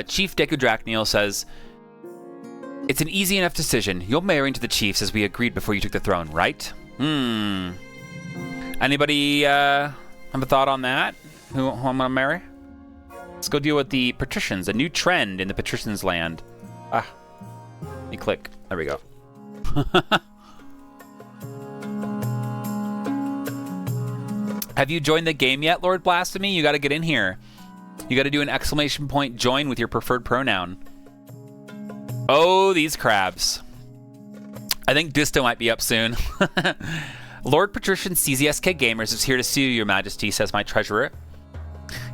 Chief Deku Drakniel says, it's an easy enough decision. You'll marry into the chiefs as we agreed before you took the throne, right? Anybody have a thought on that? Who I'm gonna marry? Let's go deal with the patricians. A new trend in the patricians' land. Let me click. There we go. Have you joined the game yet, Lord Blasphemy? You got to get in here. You got to do an exclamation point join with your preferred pronoun. Oh, these crabs. I think Disto might be up soon. Lord Patrician CZSK Gamers is here to see you, Your Majesty, says my treasurer.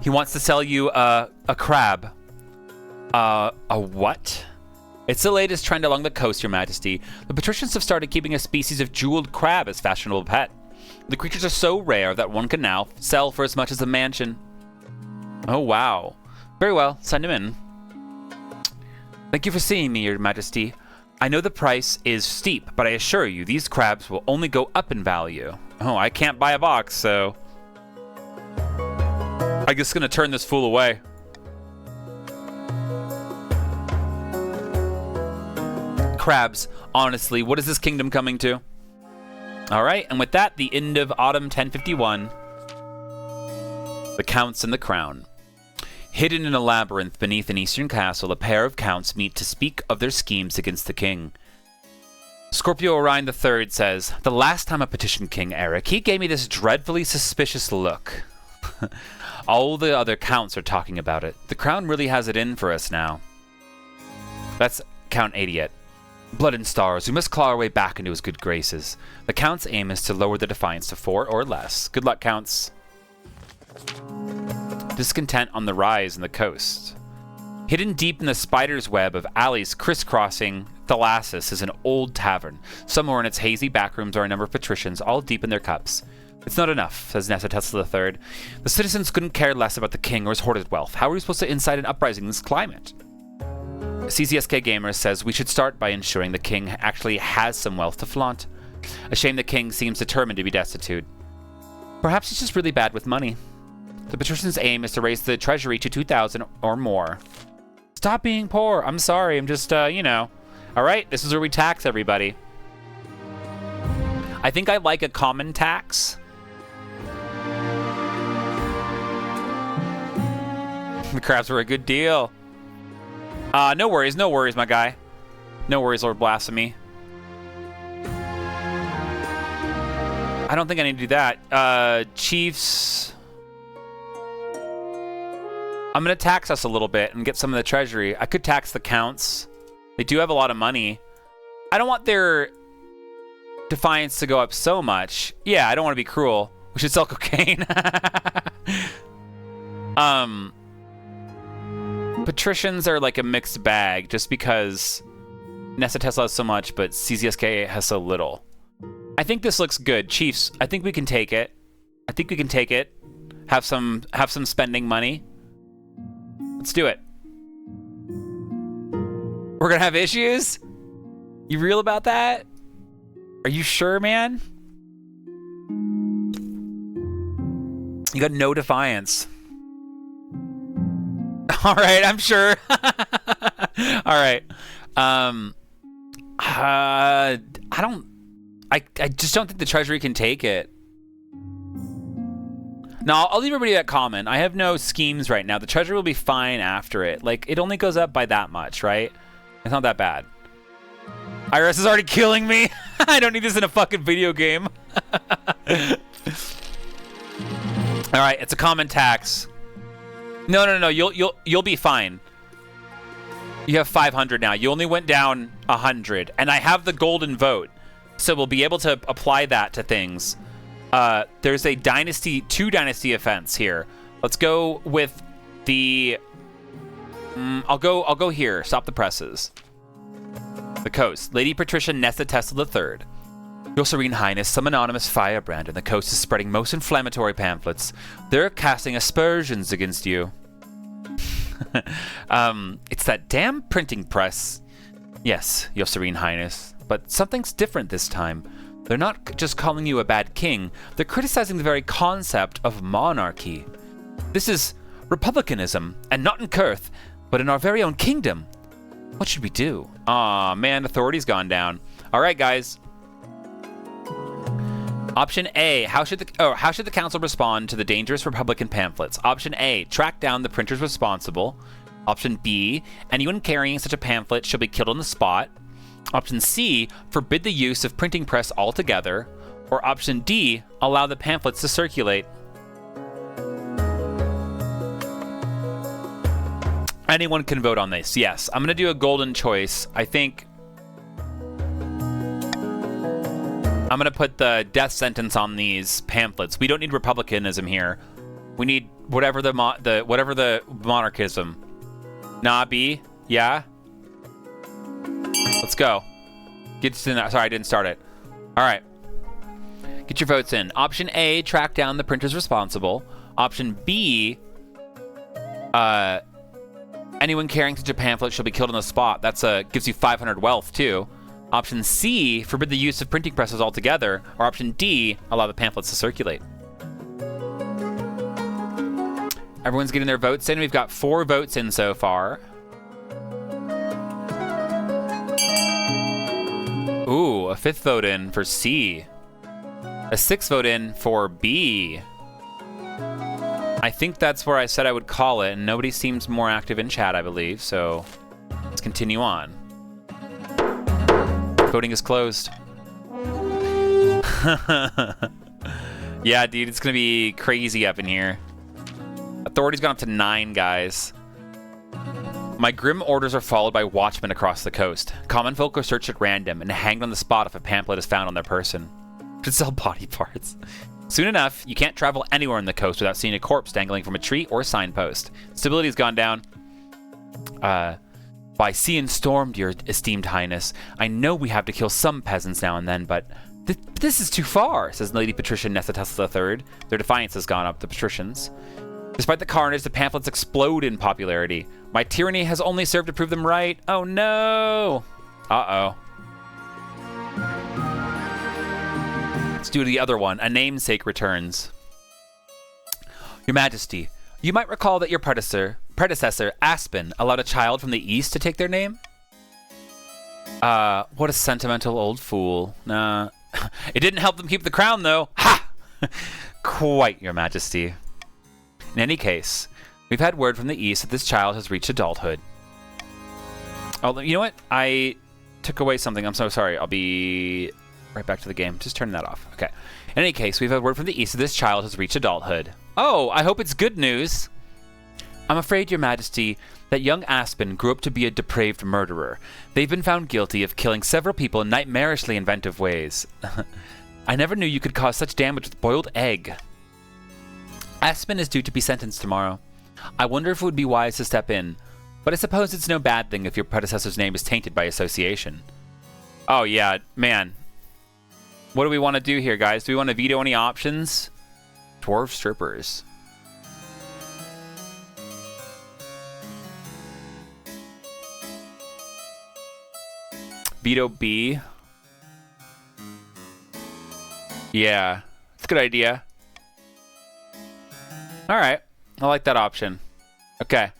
He wants to sell you a crab. A what? It's the latest trend along the coast, Your Majesty. The patricians have started keeping a species of jeweled crab as fashionable pet. The creatures are so rare that one can now sell for as much as a mansion. Oh, wow. Very well. Send him in. Thank you for seeing me, Your Majesty. I know the price is steep, but I assure you, these crabs will only go up in value. Oh, I can't buy a box, so... I'm just gonna turn this fool away. Crabs, honestly, what is this kingdom coming to? Alright, and with that, the end of Autumn 1051. The Counts and the Crown. Hidden in a labyrinth beneath an eastern castle, a pair of counts meet to speak of their schemes against the king. Scorpio Orion III says, "The last time I petitioned King Eric, he gave me this dreadfully suspicious look." All the other counts are talking about it. The crown really has it in for us now. That's Count Idiot. Blood and stars, we must claw our way back into his good graces. The count's aim is to lower the defiance to 4 or less. Good luck, counts. Discontent on the rise in the coast. Hidden deep in the spider's web of alleys crisscrossing Thalassus is an old tavern. Somewhere in its hazy backrooms are a number of patricians, all deep in their cups. It's not enough, says Nessa Tesla III. The citizens couldn't care less about the king or his hoarded wealth. How are we supposed to incite an uprising in this climate? CCSK Gamer says we should start by ensuring the king actually has some wealth to flaunt. A shame the king seems determined to be destitute. Perhaps he's just really bad with money. The patrician's aim is to raise the treasury to 2,000 or more. Stop being poor. I'm sorry. I'm just, you know. All right, this is where we tax everybody. I think I like a common tax. The crabs were a good deal. No worries, my guy. No worries, Lord Blasphemy. I don't think I need to do that. Chiefs. I'm going to tax us a little bit and get some of the treasury. I could tax the counts. They do have a lot of money. I don't want their defiance to go up so much. Yeah, I don't want to be cruel. We should sell cocaine. Patricians are like a mixed bag just because Nessa Tesla has so much, but CZSK has so little. I think this looks good. Chiefs, I think we can take it. I think we can take it. Have some spending money. Let's do it. We're gonna have issues? You real about that? Are you sure, man? You got no defiance. All right, I'm sure. All right. I just don't think the treasury can take it. No, I'll leave everybody that comment. I have no schemes right now. The treasury will be fine after it. Like, it only goes up by that much, right? It's not that bad. IRS is already killing me. I don't need this in a fucking video game. All right, it's a common tax. No. You'll be fine. You have 500 now. You only went down 100, and I have the golden vote, so we'll be able to apply that to things. There's a two dynasty offense here. Let's go with the. I'll go here. Stop the presses. The coast. Lady Patricia Nessa Tesla III. Your Serene Highness, some anonymous firebrand on the coast is spreading most inflammatory pamphlets. They're casting aspersions against you. It's that damn printing press. Yes, Your Serene Highness. But something's different this time. They're not just calling you a bad king, they're criticizing the very concept of monarchy. This is republicanism, and not in Kurth, but in our very own kingdom. What should we do? Aw, man, authority's gone down. All right, guys. Option A, how should the council respond to the dangerous Republican pamphlets? Option A, track down the printers responsible. Option B, anyone carrying such a pamphlet shall be killed on the spot. Option C, forbid the use of printing press altogether. Or option D, allow the pamphlets to circulate. Anyone can vote on this. Yes, I'm going to do a golden choice. I think I'm going to put the death sentence on these pamphlets. We don't need republicanism here. We need whatever the monarchism. Nah, B? Yeah? Let's go. Sorry, I didn't start it. All right. Get your votes in. Option A, track down the printers responsible. Option B, Anyone carrying such a pamphlet shall be killed on the spot. That's gives you 500 wealth, too. Option C, forbid the use of printing presses altogether. Or option D, allow the pamphlets to circulate. Everyone's getting their votes in. We've got 4 votes in so far. Ooh, a 5th vote in for C. A 6th vote in for B. I think that's where I said I would call it, and nobody seems more active in chat, I believe, so let's continue on. Voting is closed. Yeah, dude, it's gonna be crazy up in here. Authority's gone up to 9, guys. My grim orders are followed by watchmen across the coast. Common folk are searched at random and hanged on the spot if a pamphlet is found on their person. To sell body parts. Soon enough, you can't travel anywhere on the coast without seeing a corpse dangling from a tree or signpost. Stability's gone down. By sea and storm, dear esteemed highness. I know we have to kill some peasants now and then, but this is too far, says Lady Patricia Nessa Tesla III. Their defiance has gone up, the patricians. Despite the carnage, the pamphlets explode in popularity. My tyranny has only served to prove them right. Oh no! Uh-oh. Let's do the other one. A namesake returns. Your Majesty, you might recall that your predecessor, Aspen, allowed a child from the East to take their name? What a sentimental old fool. Nah. It didn't help them keep the crown, though. Ha! Quite, Your Majesty. In any case, we've had word from the East that this child has reached adulthood. Oh, you know what? I took away something. I'm so sorry. I'll be right back to the game. Just turn that off. Okay. In any case, we've had word from the East that this child has reached adulthood. Oh, I hope it's good news. I'm afraid, Your Majesty, that young Aspen grew up to be a depraved murderer. They've been found guilty of killing several people in nightmarishly inventive ways. I never knew you could cause such damage with boiled egg. Aspen is due to be sentenced tomorrow. I wonder if it would be wise to step in, but I suppose it's no bad thing if your predecessor's name is tainted by association. Oh yeah, man. What do we want to do here, guys? Do we want to veto any options? Dwarf strippers. Veto B. Yeah, it's a good idea. All right, I like that option. Okay,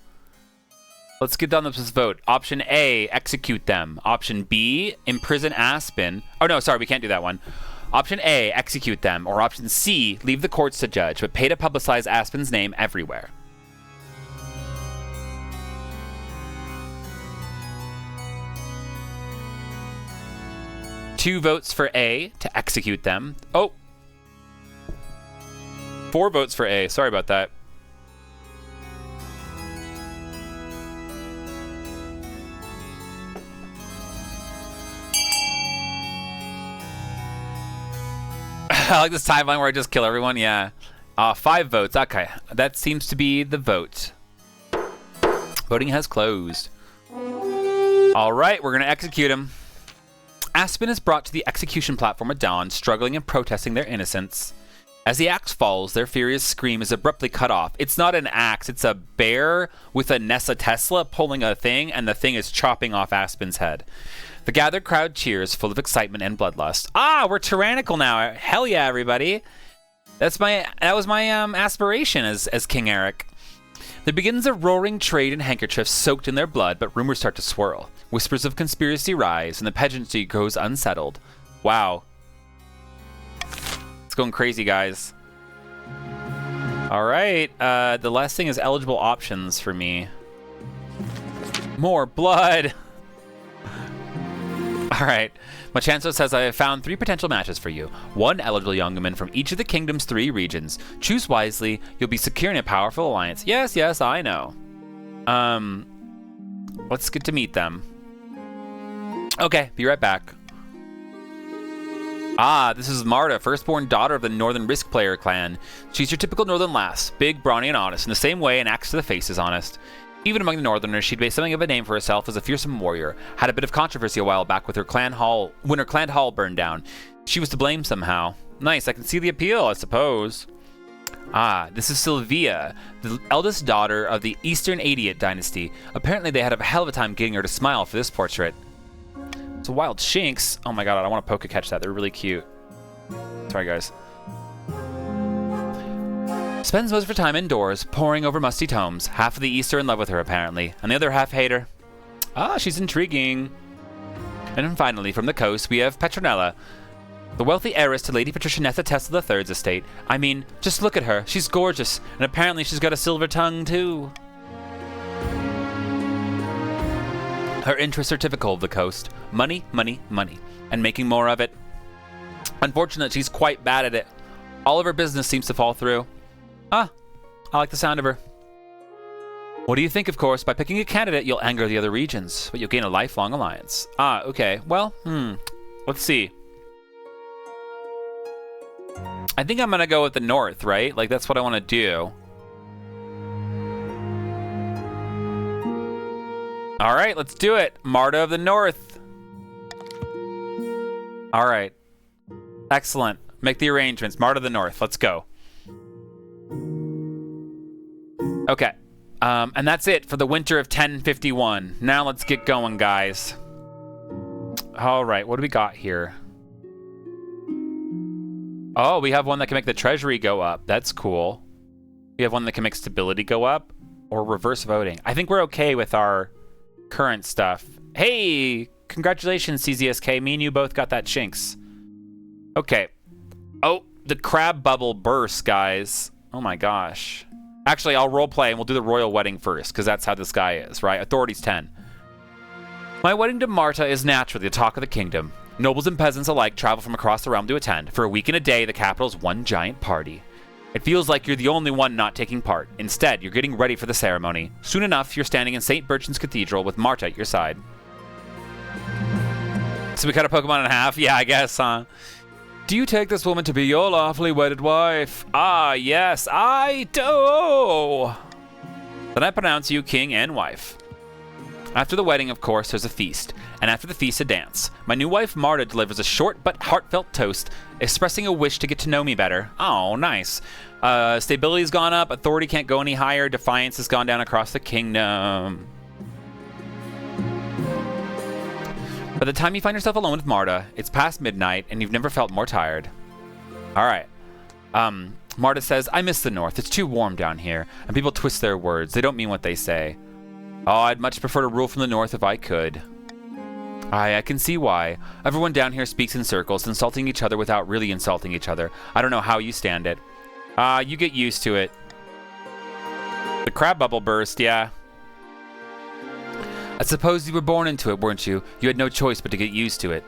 let's get down to this vote. Option A, execute them. Option B, imprison Aspen. Oh no, sorry, we can't do that one. Option A, execute them. Or option C, leave the courts to judge, but pay to publicize Aspen's name everywhere. Two votes for A, to execute them. Oh. 4 votes for A. Sorry about that. I like this timeline where I just kill everyone. Yeah. 5 votes. Okay. That seems to be the vote. Voting has closed. All right. We're going to execute him. Aspen is brought to the execution platform at dawn, struggling and protesting their innocence. As the axe falls, their furious scream is abruptly cut off. It's not an axe, it's a bear with a Nessa Tesla pulling a thing, and the thing is chopping off Aspen's head. The gathered crowd cheers, full of excitement and bloodlust. Ah, we're tyrannical now. Hell yeah, everybody. That was my aspiration as King Eric. There begins a roaring trade in handkerchiefs soaked in their blood, but rumors start to swirl. Whispers of conspiracy rise, and the pageantry grows unsettled. Wow. It's going crazy, guys. All right. The last thing is eligible options for me. More blood. All right. Machanso says, I have found 3 potential matches for you. 1 eligible young woman from each of the kingdom's 3 regions. Choose wisely. You'll be securing a powerful alliance. Yes, yes, I know. Let's get to meet them. Okay, be right back. Ah, this is Marta, firstborn daughter of the Northern Risk Player clan. She's your typical Northern lass, big, brawny, and honest, in the same way an axe to the face is honest. Even among the Northerners, she'd made something of a name for herself as a fearsome warrior. Had a bit of controversy a while back with her clan hall, when her clan hall burned down. She was to blame somehow. Nice, I can see the appeal, I suppose. Ah, this is Sylvia, the eldest daughter of the Eastern Idiot dynasty. Apparently they had a hell of a time getting her to smile for this portrait. It's a wild Shinx. Oh my god, I want to poke a catch that. They're really cute. Sorry, guys. Spends most of her time indoors, poring over musty tomes. Half of the East are in love with her, apparently, and the other half hate her. Ah, she's intriguing. And then finally, from the coast, we have Petronella, the wealthy heiress to Lady Patricia Nessa Tesla III's estate. I mean, just look at her. She's gorgeous, and apparently she's got a silver tongue, too. Her interests are typical of the coast. Money, money, money, and making more of it. Unfortunately, she's quite bad at it. All of her business seems to fall through. Ah, I like the sound of her. What do you think, of course? By picking a candidate, you'll anger the other regions, but you'll gain a lifelong alliance. Ah, okay. Well, let's see. I think I'm going to go with the north, right? Like, that's what I want to do. All right, let's do it. Marta of the North. All right. Excellent. Make the arrangements. Marta of the North. Let's go. Okay. And that's it for the winter of 1051. Now let's get going, guys. All right, what do we got here? Oh, we have one that can make the treasury go up. That's cool. We have one that can make stability go up or reverse voting. I think we're okay with our current stuff. Hey, congratulations, CZSK. Me and you both got that Shinx. Okay. Oh, the crab bubble burst, guys. Oh my gosh. Actually, I'll roleplay and we'll do the royal wedding first, because that's how this guy is, right? Authority's 10. My wedding to Marta is naturally the talk of the kingdom. Nobles and peasants alike travel from across the realm to attend. For a week and a day, the capital's one giant party. It feels like you're the only one not taking part. Instead, you're getting ready for the ceremony. Soon enough, you're standing in St. Bertrand's Cathedral with Marta at your side. So we cut a Pokemon in half? Yeah, I guess, huh? Do you take this woman to be your lawfully wedded wife? Ah, yes, I do. Then I pronounce you king and wife. After the wedding, of course, there's a feast, and after the feast, a dance. My new wife, Marta, delivers a short but heartfelt toast, expressing a wish to get to know me better. Oh, nice. Stability's gone up, authority can't go any higher, defiance has gone down across the kingdom. By the time you find yourself alone with Marta, it's past midnight, and you've never felt more tired. All right. Marta says, I miss the north. It's too warm down here, and people twist their words. They don't mean what they say. Oh, I'd much prefer to rule from the north if I could. I can see why. Everyone down here speaks in circles, insulting each other without really insulting each other. I don't know how you stand it. You get used to it. The crab bubble burst, yeah. I suppose you were born into it, weren't you? You had no choice but to get used to it.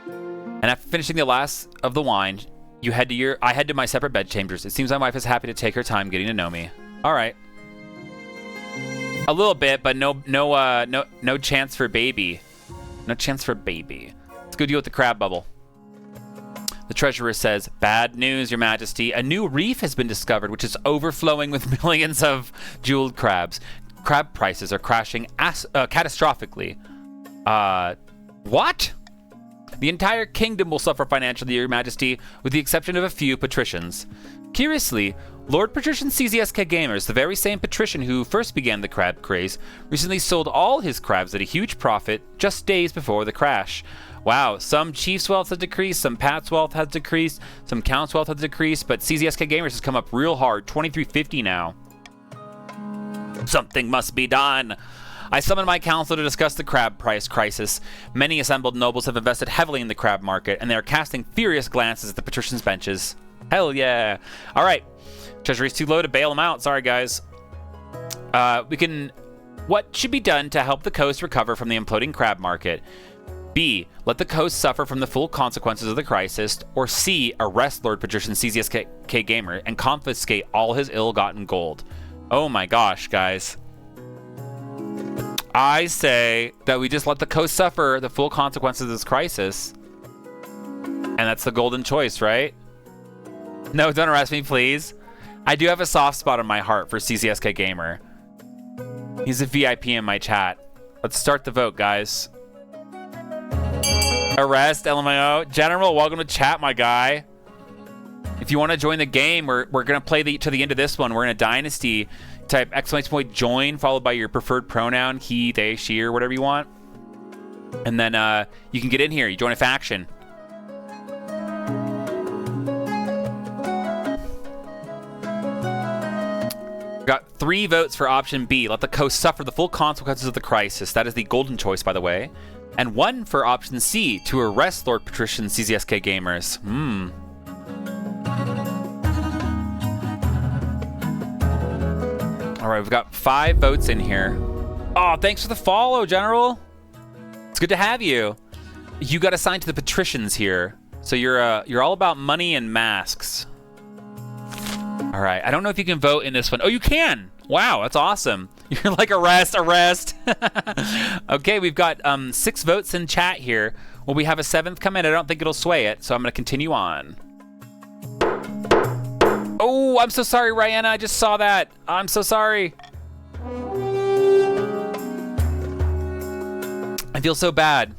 And after finishing the last of the wine, I head to my separate bedchambers. It seems my wife is happy to take her time getting to know me. All right. A little bit, but no chance for baby. No chance for baby. Let's go deal with the crab bubble. The treasurer says, bad news, your majesty. A new reef has been discovered, which is overflowing with millions of jeweled crabs. Crab prices are crashing catastrophically. What? The entire kingdom will suffer financially, your majesty, with the exception of a few patricians. Curiously, Lord Patrician CZSK Gamers, the very same patrician who first began the crab craze, recently sold all his crabs at a huge profit just days before the crash. Wow, some chief's wealth has decreased, some pat's wealth has decreased, some count's wealth has decreased, but CZSK Gamers has come up real hard, 2350 now. Something must be done. I summoned my council to discuss the crab price crisis. Many assembled nobles have invested heavily in the crab market, and they are casting furious glances at the patricians' benches. Hell yeah. All right. Treasury's too low to bail them out. Sorry, guys. What should be done to help the coast recover from the imploding crab market? B. Let the coast suffer from the full consequences of the crisis. Or C. Arrest Lord Patrician CZSK Gamer and confiscate all his ill-gotten gold. Oh my gosh, guys. I say that we just let the coast suffer the full consequences of this crisis. And that's the golden choice, right? No, don't arrest me, please. I do have a soft spot in my heart for CZSK Gamer. He's a VIP in my chat. Let's start the vote, guys. Arrest, LMAO. General, welcome to chat, my guy. If you want to join the game, we're going to play to the end of this one. We're in a dynasty. Type !point join followed by your preferred pronoun, he, they, she, or whatever you want. And then you can get in here. You join a faction. Got 3 votes for option B. Let the coast suffer the full consequences of the crisis. That is the golden choice, by the way. And 1 for option C, to arrest Lord Patrician CZSK gamers. All right, we've got 5 votes in here. Oh, thanks for the follow, General. It's good to have you. You got assigned to the patricians here, so you're all about money and masks. All right, I don't know if you can vote in this one. Oh, you can. Wow, that's awesome. You're like arrest. Okay, we've got 6 votes in chat here. Will we have a 7th come in? I don't think it'll sway it, so I'm gonna continue on. Oh, I'm so sorry, Rihanna. I just saw that. I'm so sorry. I feel so bad.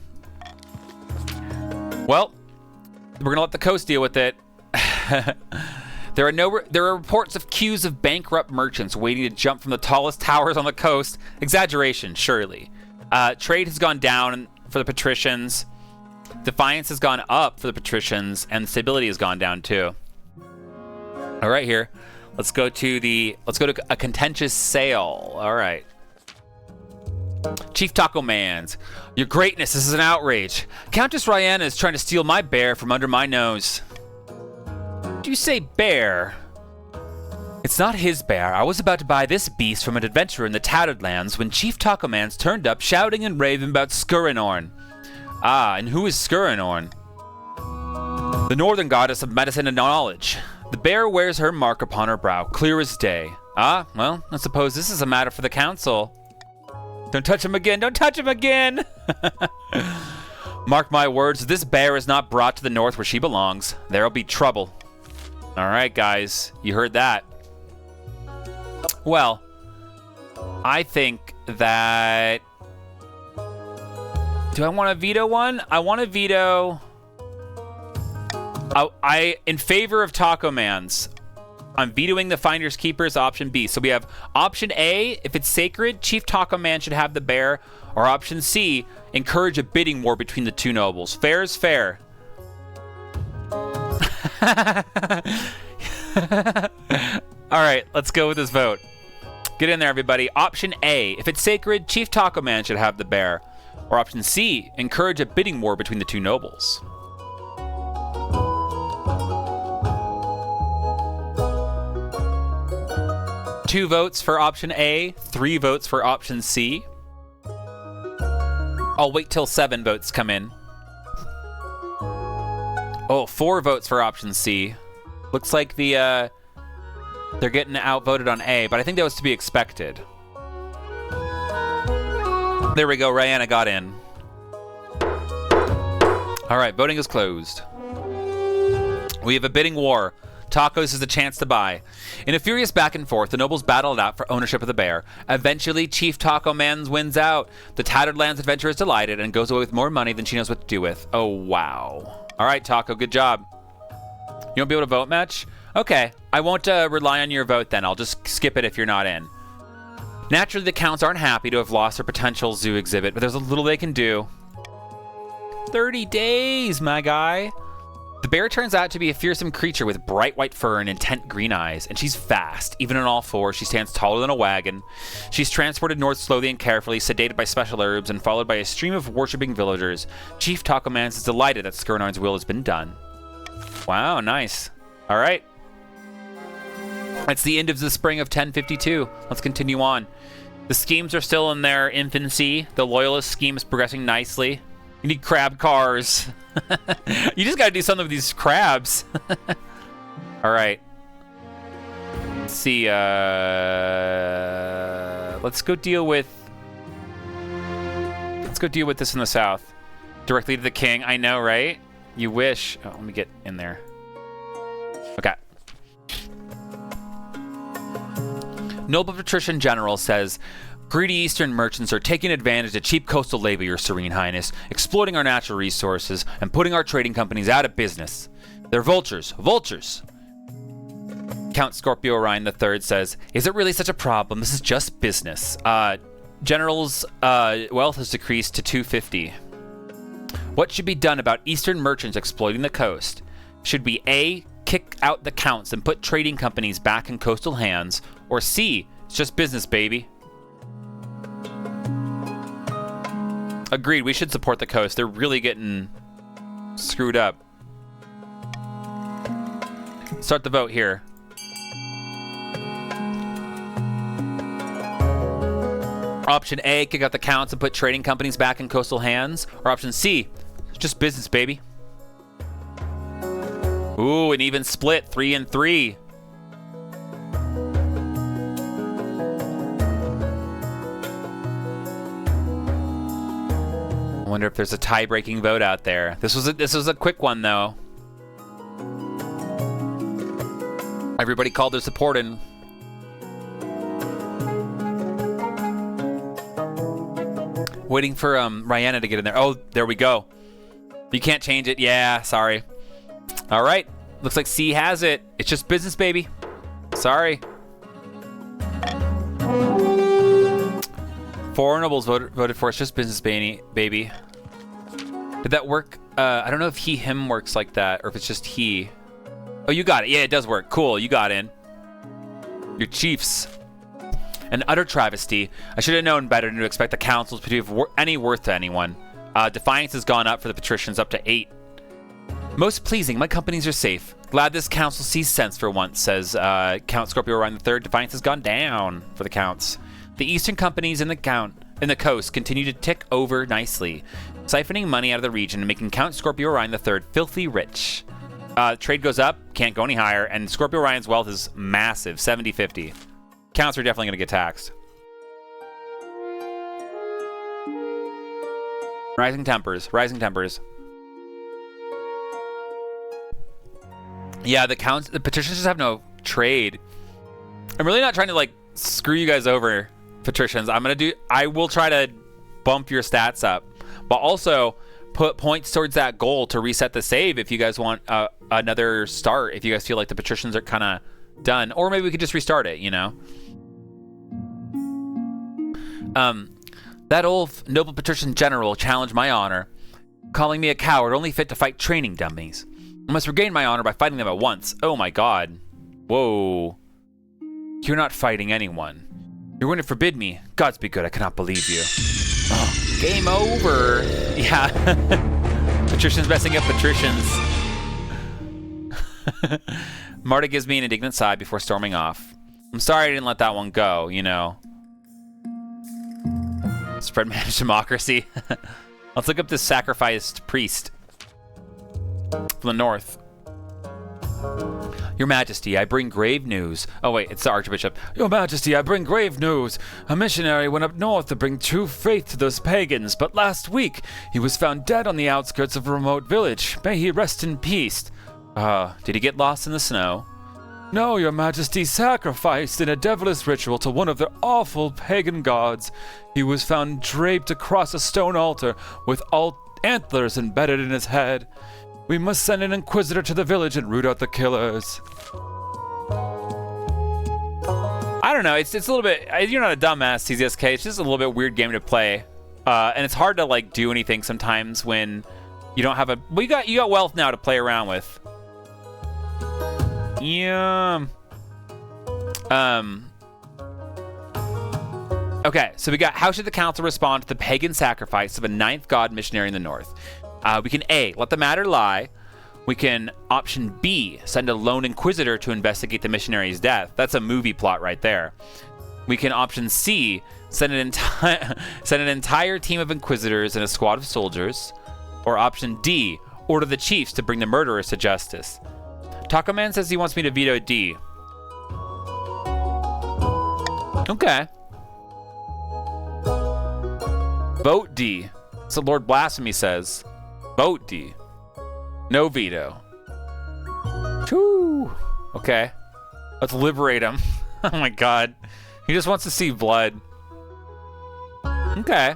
Well, we're gonna let the coast deal with it. There are reports of queues of bankrupt merchants waiting to jump from the tallest towers on the coast. Exaggeration, surely. Trade has gone down for the patricians. Defiance has gone up for the patricians, and stability has gone down too. All right, here. Let's go to a contentious sale. All right. Chief Taco Mans, your greatness, this is an outrage. Countess Rihanna is trying to steal my bear from under my nose. Did you say bear? It's not his bear. I was about to buy this beast from an adventurer in the Tattered Lands when Chief Taco Mans turned up shouting and raving about Skurinorn. Ah, and who is Skurinorn? The northern goddess of medicine and knowledge. The bear wears her mark upon her brow, clear as day. Ah, well, I suppose this is a matter for the council. Don't touch him again, don't touch him again! Mark my words, if this bear is not brought to the north where she belongs, there'll be trouble. Alright, guys, you heard that. Well, I think that... Do I want to veto one? I want to veto... in favor of Taco Mans, I'm vetoing the Finders Keepers option B. So we have option A, if it's sacred, Chief Taco Man should have the bear. Or option C, encourage a bidding war between the 2 nobles. Fair is fair. Alright, let's go with this vote. Get in there, everybody. Option A, if it's sacred, Chief Taco Man should have the bear. Or option C, encourage a bidding war between the 2 nobles. Two votes for option A, 3 votes for option C. I'll wait till 7 votes come in. Oh, 4 votes for option C. Looks like they're getting outvoted on A, but I think that was to be expected. There we go, Rihanna got in. All right, voting is closed. We have a bidding war. Tacos is the chance to buy. In a furious back and forth, the nobles battle it out for ownership of the bear. Eventually, Chief Taco Mans wins out. The Tattered Lands adventurer is delighted and goes away with more money than she knows what to do with. Oh, wow. All right, Taco, good job. You won't be able to vote much? Okay, I won't rely on your vote then. I'll just skip it if you're not in. Naturally, the counts aren't happy to have lost their potential zoo exhibit, but there's a little they can do. 30 days, my guy. The bear turns out to be a fearsome creature with bright white fur and intent green eyes, and she's fast. Even on all fours, she stands taller than a wagon. She's transported north slowly and carefully, sedated by special herbs, and followed by a stream of worshipping villagers. Chief Taco Mans is delighted that Skurinorn's will has been done. Wow, nice. All right. That's the end of the spring of 1052. Let's continue on. The schemes are still in their infancy. The loyalist scheme is progressing nicely. You need crab cars. You just gotta do something with these crabs. All right. Let's see. Let's go deal with this in the south. Directly to the king. I know, right? You wish. Oh, let me get in there. Okay. Noble Patrician General says, greedy Eastern merchants are taking advantage of cheap coastal labor, Your Serene Highness, exploiting our natural resources and putting our trading companies out of business. They're vultures. Vultures! Count Scorpio Orion III says, is it really such a problem? This is just business. General's wealth has decreased to 250. What should be done about Eastern merchants exploiting the coast? Should we A, kick out the counts and put trading companies back in coastal hands, or C, it's just business, baby? Agreed, we should support the coast. They're really getting screwed up. Start the vote here. Option A, kick out the counts and put trading companies back in coastal hands. Or option C, just business, baby. Ooh, an even split, 3 and 3. I wonder if there's a tie-breaking vote out there. This was a quick one though. Everybody called their support in. Waiting for Rihanna to get in there. Oh, there we go. You can't change it. Yeah, sorry. All right. Looks like C has it. It's just business, baby. Sorry. 4 nobles voted for it's just business, baby. Did that work? I don't know if he, him works like that or if it's just he. Oh, you got it. Yeah, it does work. Cool. You got in. Your chiefs. An utter travesty. I should have known better than to expect the councils to be of any worth to anyone. Defiance has gone up for the patricians up to 8. Most pleasing, my companies are safe. Glad this council sees sense for once, says Count Scorpio Orion III. Defiance has gone down for the counts. The eastern companies in the coast continue to tick over nicely, siphoning money out of the region and making Count Scorpio Orion III filthy rich. Trade goes up, can't go any higher, and Scorpio Orion's wealth is massive, 70-50. Counts are definitely going to get taxed. Rising tempers. Yeah, the patricians just have no trade. I'm really not trying to like screw you guys over, patricians. I will try to bump your stats up, but also put points towards that goal to reset the save if you guys want another start, if you guys feel like the patricians are kind of done, or maybe we could just restart it, you know. That old noble patrician general challenged my honor, calling me a coward only fit to fight training dummies. I must regain my honor by fighting them at once. Oh my god. Whoa. You're not fighting anyone. You're going to forbid me. Gods be good, I cannot believe you. Oh, game over. Yeah. Patricians messing up patricians. Marta gives me an indignant sigh before storming off. I'm sorry I didn't let that one go, you know. Spread managed democracy. Let's look up this sacrificed priest from the north. Your Majesty, I bring grave news. Oh wait, it's the Archbishop. Your Majesty, I bring grave news. A missionary went up north to bring true faith to those pagans, but last week he was found dead on the outskirts of a remote village. May he rest in peace. Did he get lost in the snow? No, Your Majesty, sacrificed in a devilish ritual to one of their awful pagan gods. He was found draped across a stone altar with antlers embedded in his head. We must send an inquisitor to the village and root out the killers. I don't know. It's a little bit. You're not a dumbass, CZSK. It's just a little bit weird game to play, and it's hard to like do anything sometimes when you don't have a. Well, you got wealth now to play around with. Yeah. Okay, so we got, how should the council respond to the pagan sacrifice of a ninth god missionary in the north? We can A, let the matter lie. We can option B, send a lone inquisitor to investigate the missionary's death. That's a movie plot right there. We can option C, send an entire team of inquisitors and a squad of soldiers. Or option D, order the chiefs to bring the murderers to justice. Taco Man says he wants me to veto D. Okay. Vote D. So Lord Blasphemy says. Vote D. No veto. Whew. Okay. Let's liberate him. Oh my god. He just wants to see blood. Okay.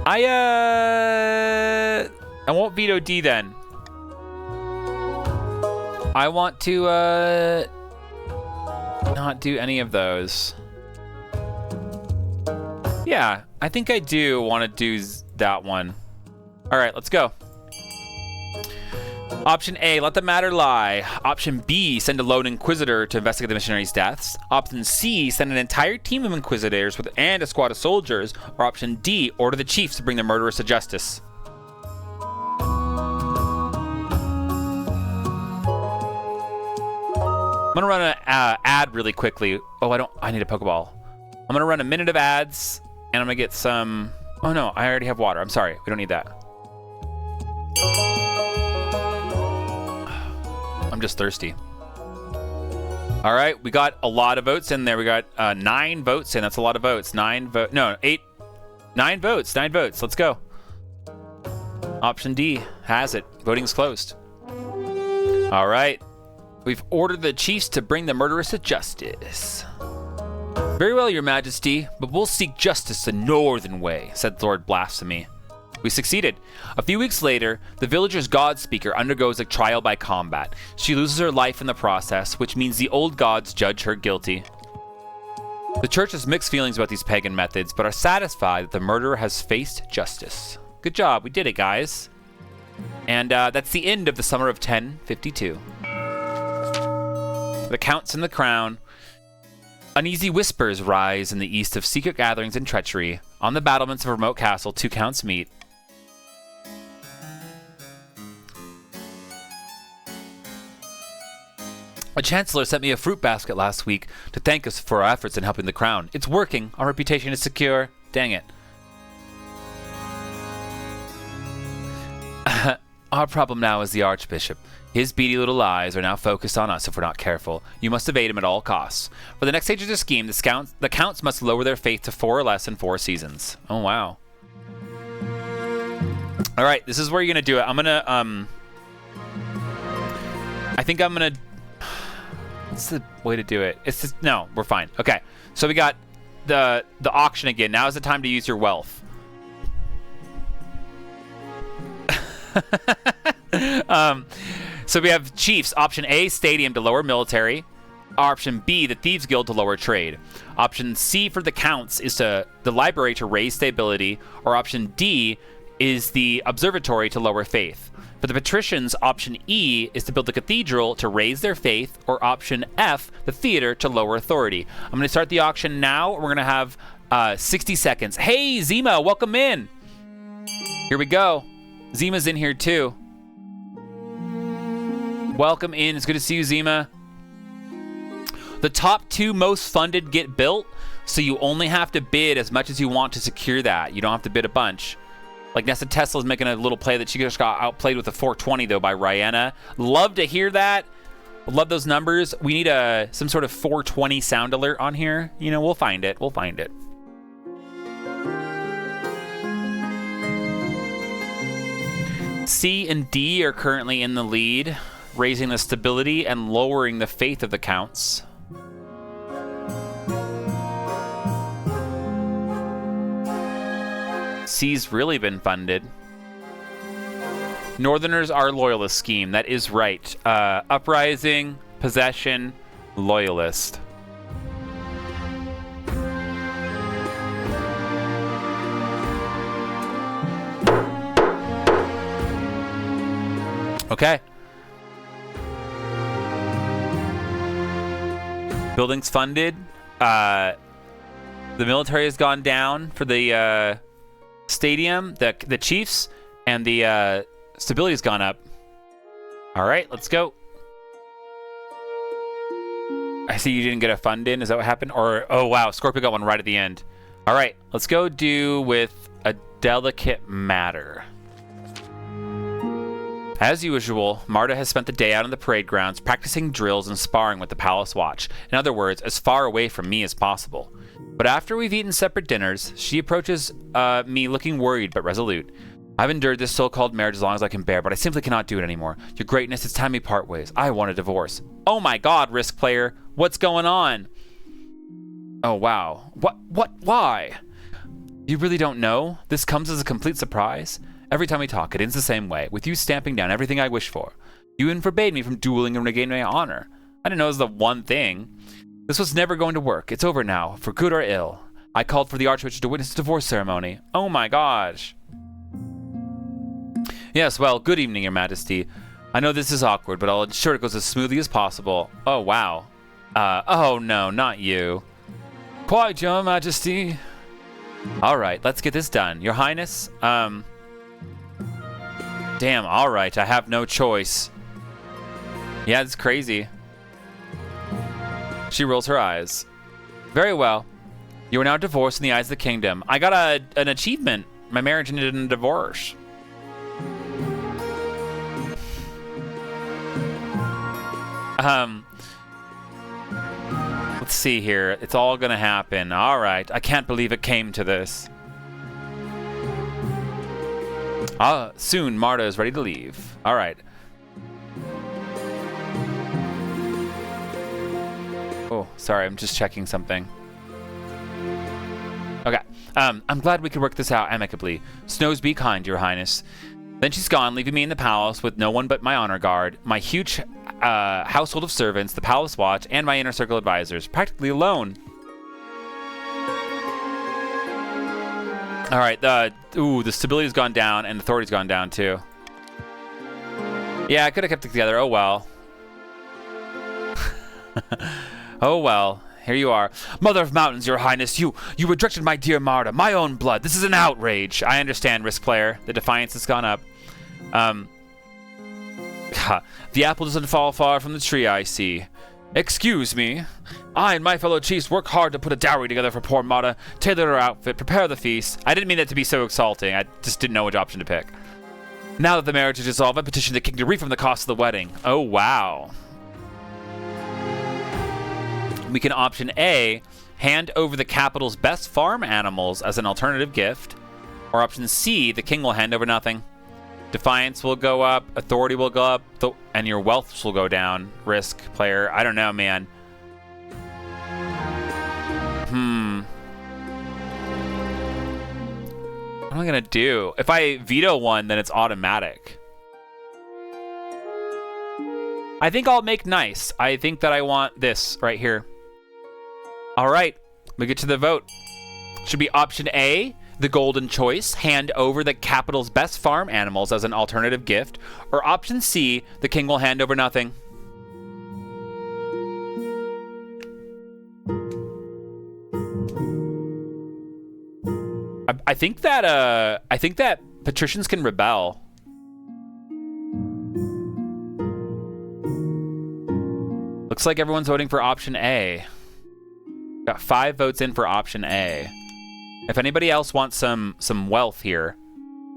I won't veto D then. I want to not do any of those. Yeah, I think I do want to do that one. All right, let's go. Option A, let the matter lie. Option B, send a lone inquisitor to investigate the missionaries' deaths. Option C, send an entire team of inquisitors and a squad of soldiers. Or option D, order the chiefs to bring the murderers to justice. I'm gonna run an ad really quickly. Oh, I need a Pokeball. I'm gonna run a minute of ads, and I'm gonna get some... Oh no, I already have water. I'm sorry, we don't need that. I'm just thirsty. All right, we got a lot of votes in there. We got 9 votes in. That's a lot of votes. 9 votes. No, 8. 9 votes. 9 votes. Let's go. Option D has it. Voting's closed. All right. We've ordered the chiefs to bring the murderers to justice. Very well, your majesty, but we'll seek justice the northern way, said Lord Blasphemy. We succeeded. A few weeks later, the villager's god speaker undergoes a trial by combat. She loses her life in the process, which means the old gods judge her guilty. The church has mixed feelings about these pagan methods, but are satisfied that the murderer has faced justice. Good job, we did it, guys. And that's the end of the summer of 1052. The Counts and the Crown. Uneasy whispers rise in the east of secret gatherings and treachery. On the battlements of a remote castle, 2 counts meet. A chancellor sent me a fruit basket last week to thank us for our efforts in helping the crown. It's working. Our reputation is secure. Dang it. Our problem now is the Archbishop. His beady little eyes are now focused on us if we're not careful. You must evade him at all costs. For the next stage of the scheme, the counts must lower their faith to 4 or less in 4 seasons. Oh, wow. All right, this is where you're going to do it. I'm going to, I think I'm going to... What's the way to do it? It's just, no, we're fine. Okay, so we got the auction again. Now is the time to use your wealth. So we have chiefs. Option A, stadium to lower military. Option B, the Thieves Guild to lower trade. Option C for the counts is the library to raise stability. Or option D is the observatory to lower faith. For the patricians, option E is to build the cathedral to raise their faith, or option F, the theater, to lower authority. I'm going to start the auction now. We're going to have 60 seconds. Hey, Zima, welcome in. Here we go. Zima's in here too. Welcome in. It's good to see you, Zima. The top 2 most funded get built, so you only have to bid as much as you want to secure that. You don't have to bid a bunch. Like Nessa Tesla's making a little play that she just got outplayed with a 420 though by Rihanna. Love to hear that. Love those numbers. We need some sort of 420 sound alert on here. You know, we'll find it. We'll find it. C and D are currently in the lead, raising the stability and lowering the faith of the counts. C's really been funded. Northerners are loyalist scheme. That is right. Uprising, possession, loyalist. Okay. Buildings funded. The military has gone down for the stadium, the chiefs, and the stability's gone up. All right, let's go. I see you didn't get a fund in. Is that what happened? Or, oh wow, Scorpio got one right at the end. All right, let's go do with a delicate matter. As usual, Marta has spent the day out on the parade grounds practicing drills and sparring with the Palace Watch. In other words, as far away from me as possible. But after we've eaten separate dinners, she approaches me looking worried but resolute. I've endured this so-called marriage as long as I can bear, but I simply cannot do it anymore. Your greatness, it's time we part ways. I want a divorce. Oh my god, Risk Player. What's going on? Oh wow. Why? You really don't know? This comes as a complete surprise? Every time we talk, it ends the same way, with you stamping down everything I wish for. You even forbade me from dueling and regaining my honor. I didn't know it was the one thing. This was never going to work. It's over now, for good or ill. I called for the Archwitch to witness the divorce ceremony. Oh my gosh. Yes, well, good evening, Your Majesty. I know this is awkward, but I'll ensure it goes as smoothly as possible. Oh, wow. Oh no, not you. Quite, Your Majesty. Alright, let's get this done. Your Highness, damn, alright, I have no choice. Yeah, it's crazy. She rolls her eyes. Very well. You are now divorced in the eyes of the kingdom. I got an achievement. My marriage ended in a divorce. Let's see here. It's all gonna happen. All right. I can't believe it came to this. Soon Marta is ready to leave. All right. Oh, sorry. I'm just checking something. Okay. I'm glad we could work this out amicably. Snows be kind, Your Highness. Then she's gone, leaving me in the palace with no one but my honor guard, my huge household of servants, the palace watch, and my inner circle advisors, practically alone. All right, the stability's gone down and authority's gone down too. Yeah, I could have kept it together. Oh well. Oh well. Here you are. Mother of Mountains, Your Highness, you rejected my dear Marta, my own blood. This is an outrage. I understand, Risk Player. The defiance has gone up. The apple doesn't fall far from the tree, I see. Excuse me. I and my fellow chiefs work hard to put a dowry together for poor Marta, tailor her outfit, prepare the feast. I didn't mean that to be so exalting. I just didn't know which option to pick. Now that the marriage is dissolved, I petition the king to refund the cost of the wedding. Oh, wow. We can option A, hand over the capital's best farm animals as an alternative gift. Or option C, the king will hand over nothing. Defiance will go up, authority will go up, and your wealth will go down. Risk, player. I don't know, man. What am I gonna do? If I veto one, then it's automatic. I think I'll make nice. I think that I want this right here. All right, we get to the vote. Should be option A, the golden choice, hand over the capital's best farm animals as an alternative gift, or option C, the king will hand over nothing. I think that patricians can rebel. Looks like everyone's voting for option A. Got 5 votes in for option A. If anybody else wants some wealth here,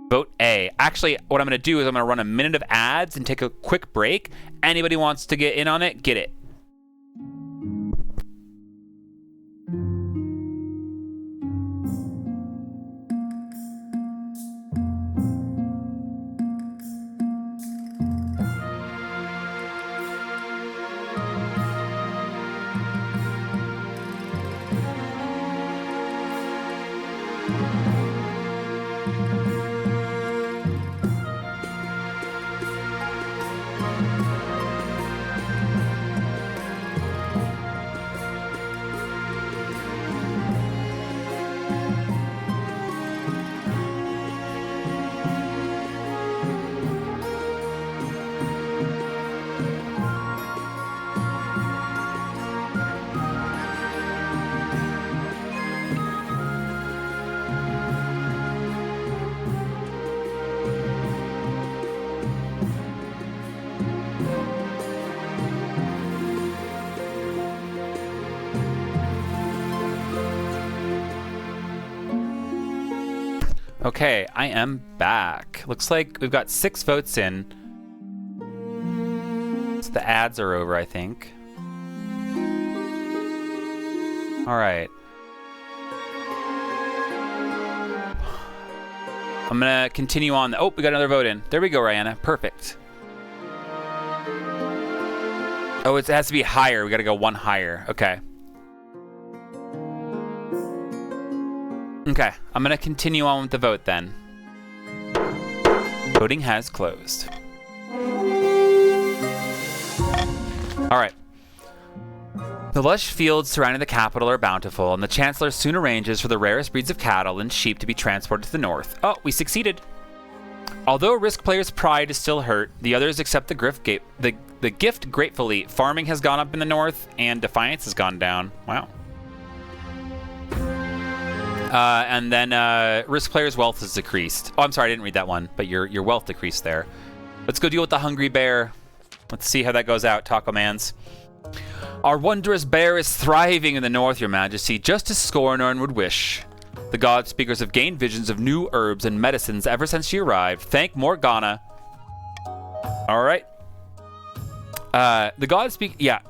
vote A. Actually, what I'm going to do is I'm going to run a minute of ads and take a quick break. Anybody wants to get in on it, get it. Okay, I am back. Looks like we've got 6 votes in. So the ads are over, I think. All right. I'm gonna continue on. Oh, we got another vote in. There we go, Rihanna. Perfect. Oh, it has to be higher. We gotta go 1 higher. Okay. Okay, I'm gonna continue on with the vote then. Voting has closed. All right. The lush fields surrounding the capital are bountiful, and the Chancellor soon arranges for the rarest breeds of cattle and sheep to be transported to the north. Oh, we succeeded. Although Risk players' pride is still hurt, the others accept the gift gratefully. Farming has gone up in the north, and Defiance has gone down. Wow. And then Risk players' wealth is decreased. Oh, I'm sorry, I didn't read that one, but your wealth decreased there. Let's go deal with the hungry bear. Let's see how that goes out, Taco Mans. Our wondrous bear is thriving in the north, Your Majesty, just as Scornorn would wish. The God Speakers have gained visions of new herbs and medicines ever since she arrived. Thank Morgana. All right. The God Speak... Yeah.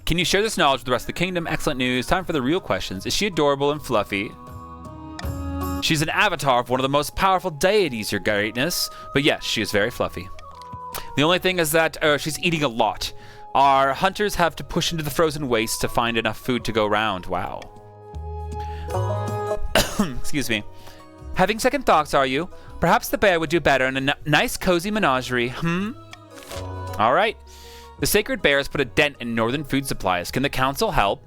Can you share this knowledge with the rest of the kingdom? Excellent news. Time for the real questions. Is she adorable and fluffy? She's an avatar of one of the most powerful deities, Your Greatness. But yes, she is very fluffy. The only thing is that she's eating a lot. Our hunters have to push into the frozen wastes to find enough food to go round. Wow. Excuse me. Having second thoughts, are you? Perhaps the bear would do better in a nice, cozy menagerie. All right. The sacred bear has put a dent in northern food supplies. Can the council help?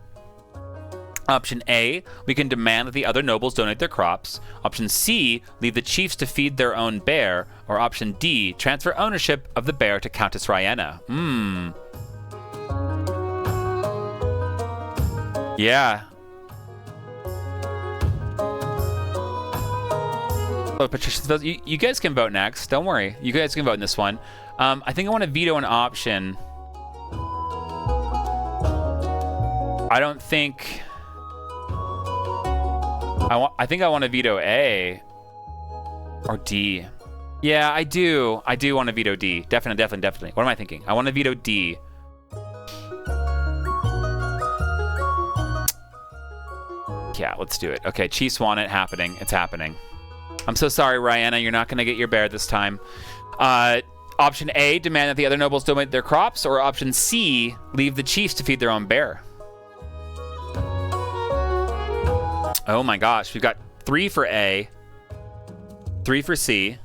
Option A, we can demand that the other nobles donate their crops. Option C, leave the chiefs to feed their own bear. Or option D, transfer ownership of the bear to Countess Ryenna. Yeah. Oh, Patricia, you guys can vote next. Don't worry. You guys can vote in this one. I think I want to veto an option. I don't think... I think I want to veto A or D. Yeah, I do. I do want to veto D. Definitely. What am I thinking? I want to veto D. Yeah, let's do it. Okay, Chiefs want it happening. It's happening. I'm so sorry, Ryenna. You're not going to get your bear this time. Option A, demand that the other nobles donate their crops. Or option C, leave the chiefs to feed their own bear. Oh my gosh, we've got 3 for A, 3 for C.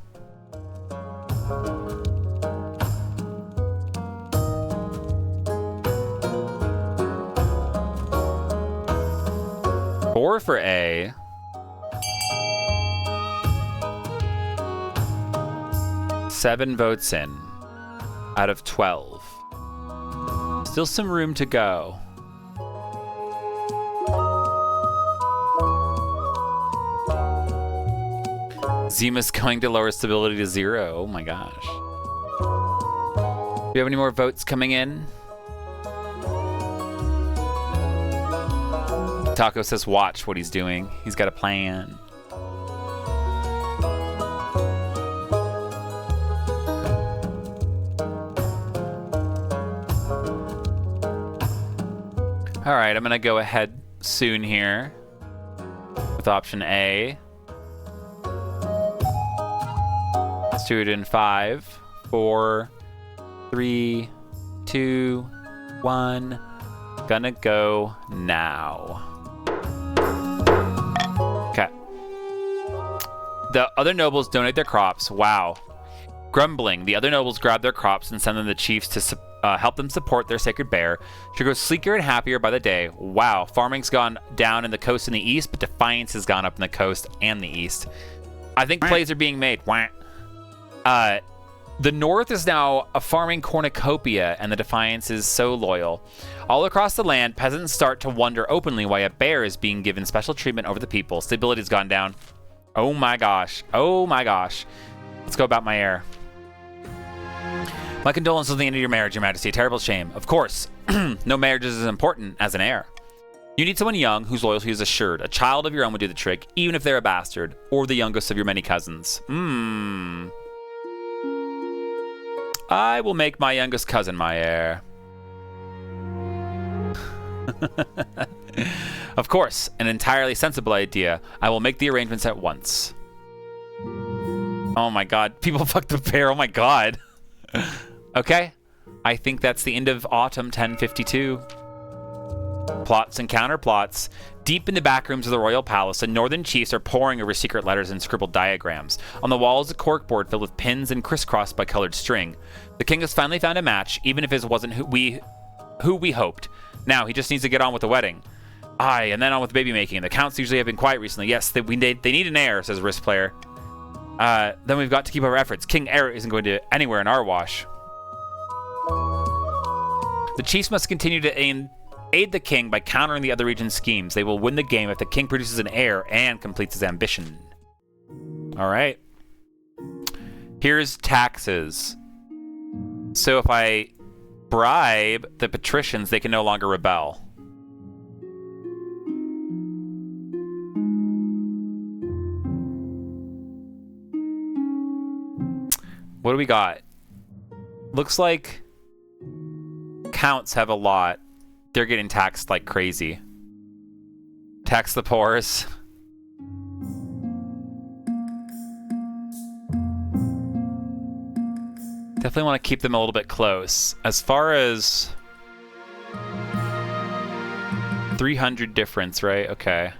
Four for A. Seven votes in out of 12. Still some room to go. Zima's going to lower stability to 0. Oh my gosh. Do you have any more votes coming in? Taco says watch what he's doing. He's got a plan. All right, I'm going to go ahead soon here with option A. Let's do it in 5, 4, 3, 2, 1. Gonna go now. Okay. The other nobles donate their crops. Wow. Grumbling, the other nobles grab their crops and send them the chiefs to help them support their sacred bear. She grows sleeker and happier by the day. Wow. Farming's gone down in the coast in the east, but defiance has gone up in the coast and the east. I think plays are being made. The north is now a farming cornucopia, and the defiance is so loyal. All across the land, peasants start to wonder openly why a bear is being given special treatment over the people. Stability's gone down. Oh my gosh. Oh my gosh. Let's go about my heir. My condolences on the end of your marriage, Your Majesty. A terrible shame. Of course, no marriage is as important as an heir. You need someone young whose loyalty is assured. A child of your own would do the trick, even if they're a bastard, or the youngest of your many cousins. I will make my youngest cousin my heir. Of course, an entirely sensible idea. I will make the arrangements at once. Oh my god, people fucked the bear, oh my god. Okay, I think that's the end of Autumn 1052. Plots and counterplots. Deep in the back rooms of the royal palace, the northern chiefs are poring over secret letters and scribbled diagrams. On the wall is a corkboard filled with pins and crisscrossed by colored string. The king has finally found a match, even if it wasn't who who we hoped. Now he just needs to get on with the wedding. Aye, and then on with baby making. The counts usually have been quiet recently. Yes, they need an heir, says Risk Player. Then we've got to keep our efforts. King Heir isn't going to anywhere in our wash. The chiefs must continue to aid the king by countering the other region's schemes. They will win the game if the king produces an heir and completes his ambition. All right. Here's taxes. So if I bribe the patricians, they can no longer rebel. What do we got? Looks like counts have a lot. They're getting taxed like crazy. Tax the poors. Definitely want to keep them a little bit close. As far as 300 difference, right? Okay.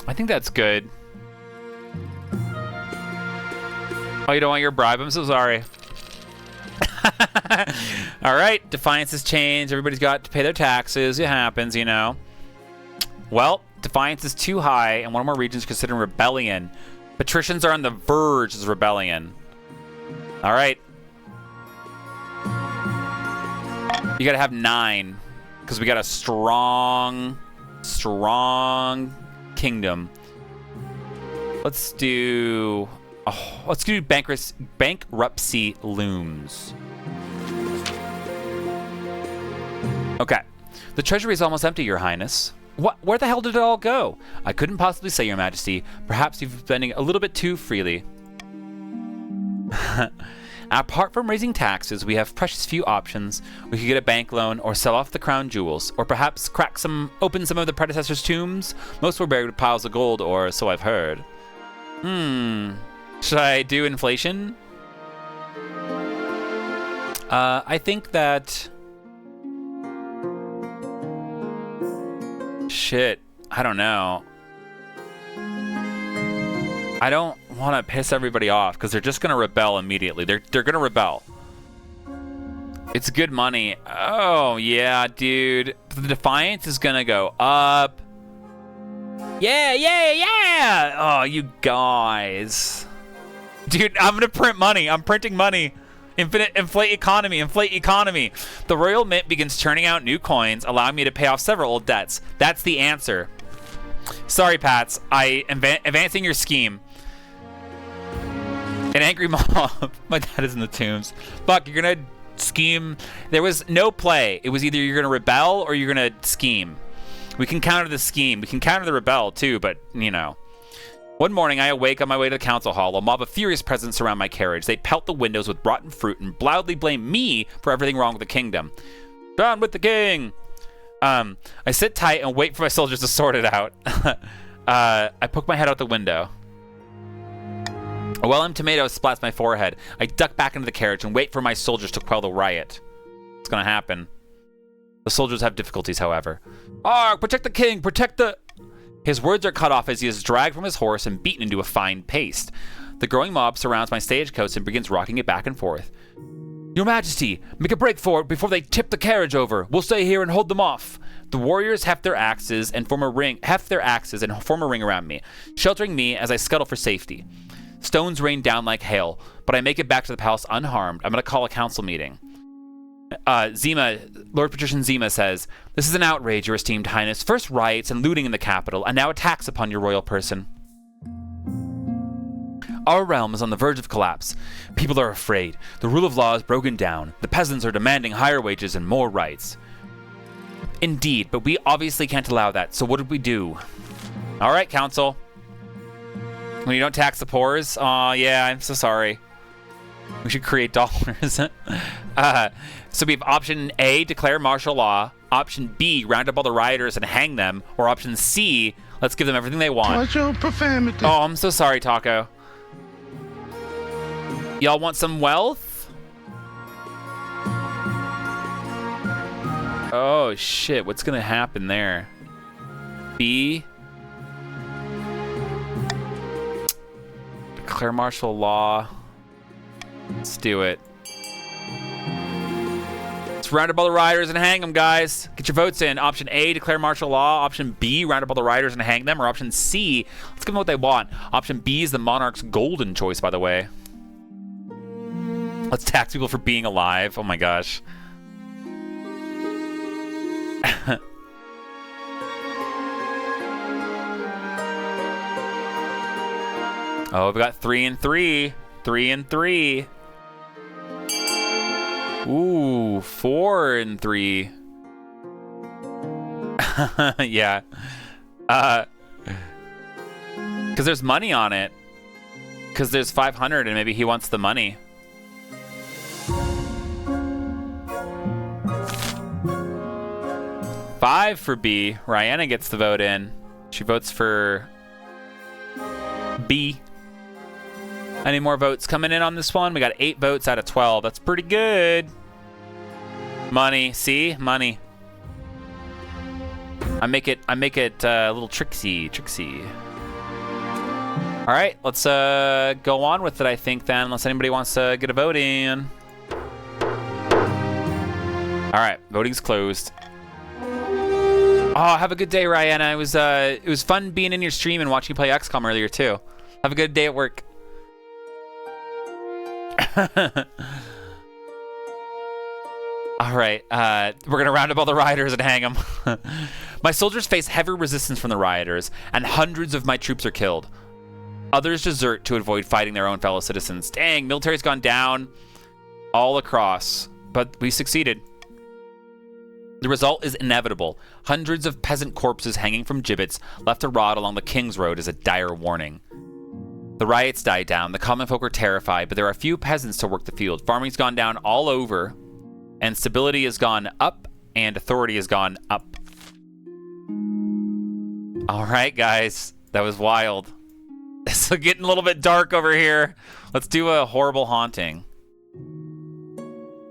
I think that's good. Oh, you don't want your bribe? I'm so sorry. All right, Defiance has changed. Everybody's got to pay their taxes. It happens, you know. Well, Defiance is too high, and one or more regions considering rebellion. Patricians are on the verge of rebellion. All right. You got to have 9, because we got a strong kingdom. Let's do bankruptcy looms. Okay. The treasury is almost empty, Your Highness. What? Where the hell did it all go? I couldn't possibly say, Your Majesty. Perhaps you've been spending a little bit too freely. Apart from raising taxes, we have precious few options. We could get a bank loan, or sell off the crown jewels, or perhaps open some of the predecessors' tombs. Most were buried with piles of gold, or so I've heard. Should I do inflation? I think that... Shit. I don't know. I don't want to piss everybody off, because they're just going to rebel immediately. They're going to rebel. It's good money. Oh, yeah, dude. The Defiance is going to go up. Yeah! Oh, you guys. Dude, I'm going to print money. I'm printing money. Inflate economy. The Royal Mint begins churning out new coins, allowing me to pay off several old debts. That's the answer. Sorry, Pats. I am advancing your scheme. An angry mob. My dad is in the tombs. Fuck, you're going to scheme. There was no play. It was either you're going to rebel or you're going to scheme. We can counter the scheme. We can counter the rebel, too, but, you know. One morning, I awake on my way to the council hall. A mob of furious peasants surround my carriage. They pelt the windows with rotten fruit and loudly blame me for everything wrong with the kingdom. Down with the king! I sit tight and wait for my soldiers to sort it out. I poke my head out the window. A well-aimed tomato splats my forehead. I duck back into the carriage and wait for my soldiers to quell the riot. It's gonna happen. The soldiers have difficulties, however. Arg! Protect the king! Protect the... His words are cut off as he is dragged from his horse and beaten into a fine paste. The growing mob surrounds my stagecoach and begins rocking it back and forth. Your Majesty, make a break for it before they tip the carriage over. We'll stay here and hold them off. The warriors heft their axes and form a ring around me, sheltering me as I scuttle for safety. Stones rain down like hail, but I make it back to the palace unharmed. I'm going to call a council meeting. Lord Patrician Zima says, "This is an outrage, Your Esteemed Highness. First riots and looting in the capital, and now attacks upon your royal person. Our realm is on the verge of collapse. People are afraid. The rule of law is broken down. The peasants are demanding higher wages and more rights." Indeed, but we obviously can't allow that, so what did we do? All right, council. When you don't tax the poors? Aw, yeah, I'm so sorry. We should create dollars. So we have option A, declare martial law. Option B, round up all the rioters and hang them. Or option C, let's give them everything they want. Watch your profanity. Oh, I'm so sorry, Taco. Y'all want some wealth? Oh, shit. What's going to happen there? B. Declare martial law. Let's do it. Let's round up all the rioters and hang them, guys. Get your votes in. Option A, declare martial law. Option B, round up all the rioters and hang them. Or option C, let's give them what they want. Option B is the monarch's golden choice, by the way. Let's tax people for being alive. Oh my gosh. Oh, we got 3 and 3. 3 and 3. Ooh, 4 and 3. Yeah. Because there's money on it. Because there's 500 and maybe he wants the money. Five for B. Rihanna gets the vote in. She votes for B. Any more votes coming in on this one? We got 8 votes out of 12. That's pretty good. Money. See? Money. I make it a little tricksy. All right, let's go on with it, I think, then, unless anybody wants to get a vote in. All right, voting's closed. Oh, have a good day, Rihanna. It was fun being in your stream and watching you play XCOM earlier, too. Have a good day at work. All right, we're gonna round up all the rioters and hang them. My soldiers face heavy resistance from the rioters, and hundreds of my troops are killed. Others desert to avoid fighting their own fellow citizens. Dang, military's gone down all across, but we succeeded. The result is inevitable. Hundreds of peasant corpses hanging from gibbets left to rot along the King's Road is a dire warning. The riots died down. The common folk are terrified, but there are few peasants to work the field. Farming's gone down all over, and stability has gone up, and authority has gone up. All right, guys. That was wild. It's getting a little bit dark over here. Let's do a horrible haunting.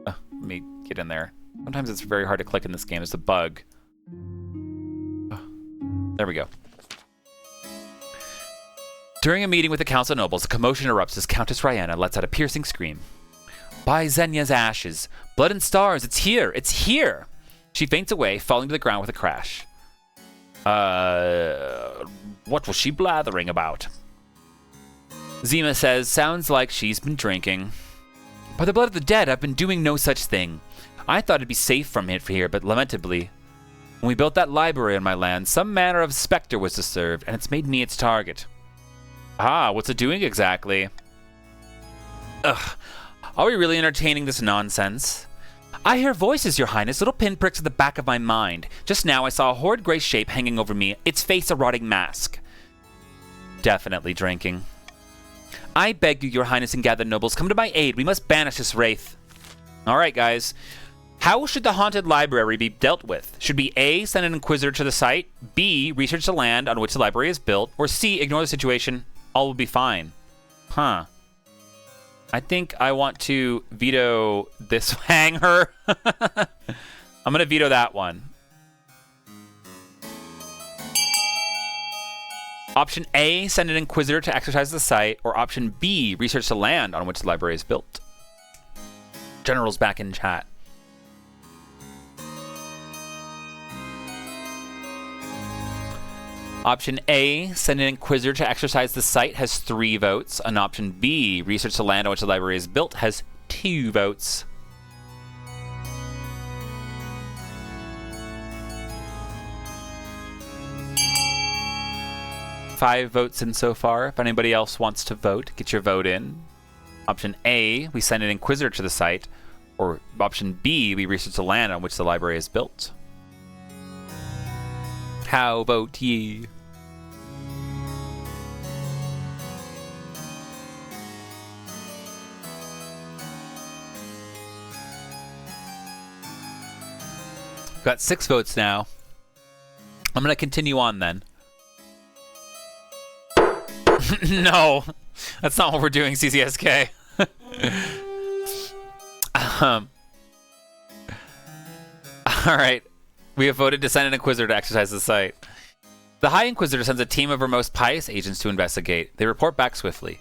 Let me get in there. Sometimes it's very hard to click in this game. It's a bug. There we go. During a meeting with the Council of Nobles, a commotion erupts as Countess Rihanna lets out a piercing scream. By Xenia's ashes, blood and stars, it's here, it's here! She faints away, falling to the ground with a crash. What was she blathering about? Zima says, sounds like she's been drinking. By the blood of the dead, I've been doing no such thing. I thought it'd be safe from it here, but lamentably, when we built that library on my land, some manner of specter was disturbed, and it's made me its target. Ah, what's it doing exactly? Ugh, are we really entertaining this nonsense? I hear voices, Your Highness, little pinpricks at the back of my mind. Just now I saw a horrid gray shape hanging over me, its face a rotting mask. Definitely drinking. I beg you, Your Highness and gathered nobles, come to my aid. We must banish this wraith. All right, guys. How should the haunted library be dealt with? Should we A, send an inquisitor to the site, B, research the land on which the library is built, or C, ignore the situation? All will be fine. Huh. I think I want to veto this. Hang her. I'm going to veto that one. Option A, send an inquisitor to exercise the site, or option B, research the land on which the library is built. General's back in chat. Option A, send an inquisitor to exercise the site, has 3 votes. And option B, research the land on which the library is built, has 2 votes. Five votes in so far. If anybody else wants to vote, get your vote in. Option A, we send an inquisitor to the site. Or option B, we research the land on which the library is built. How vote ye? Got 6 votes now. I'm going to continue on then. No, that's not what we're doing, CCSK. All right. We have voted to send an Inquisitor to exercise the site. The High Inquisitor sends a team of her most pious agents to investigate. They report back swiftly.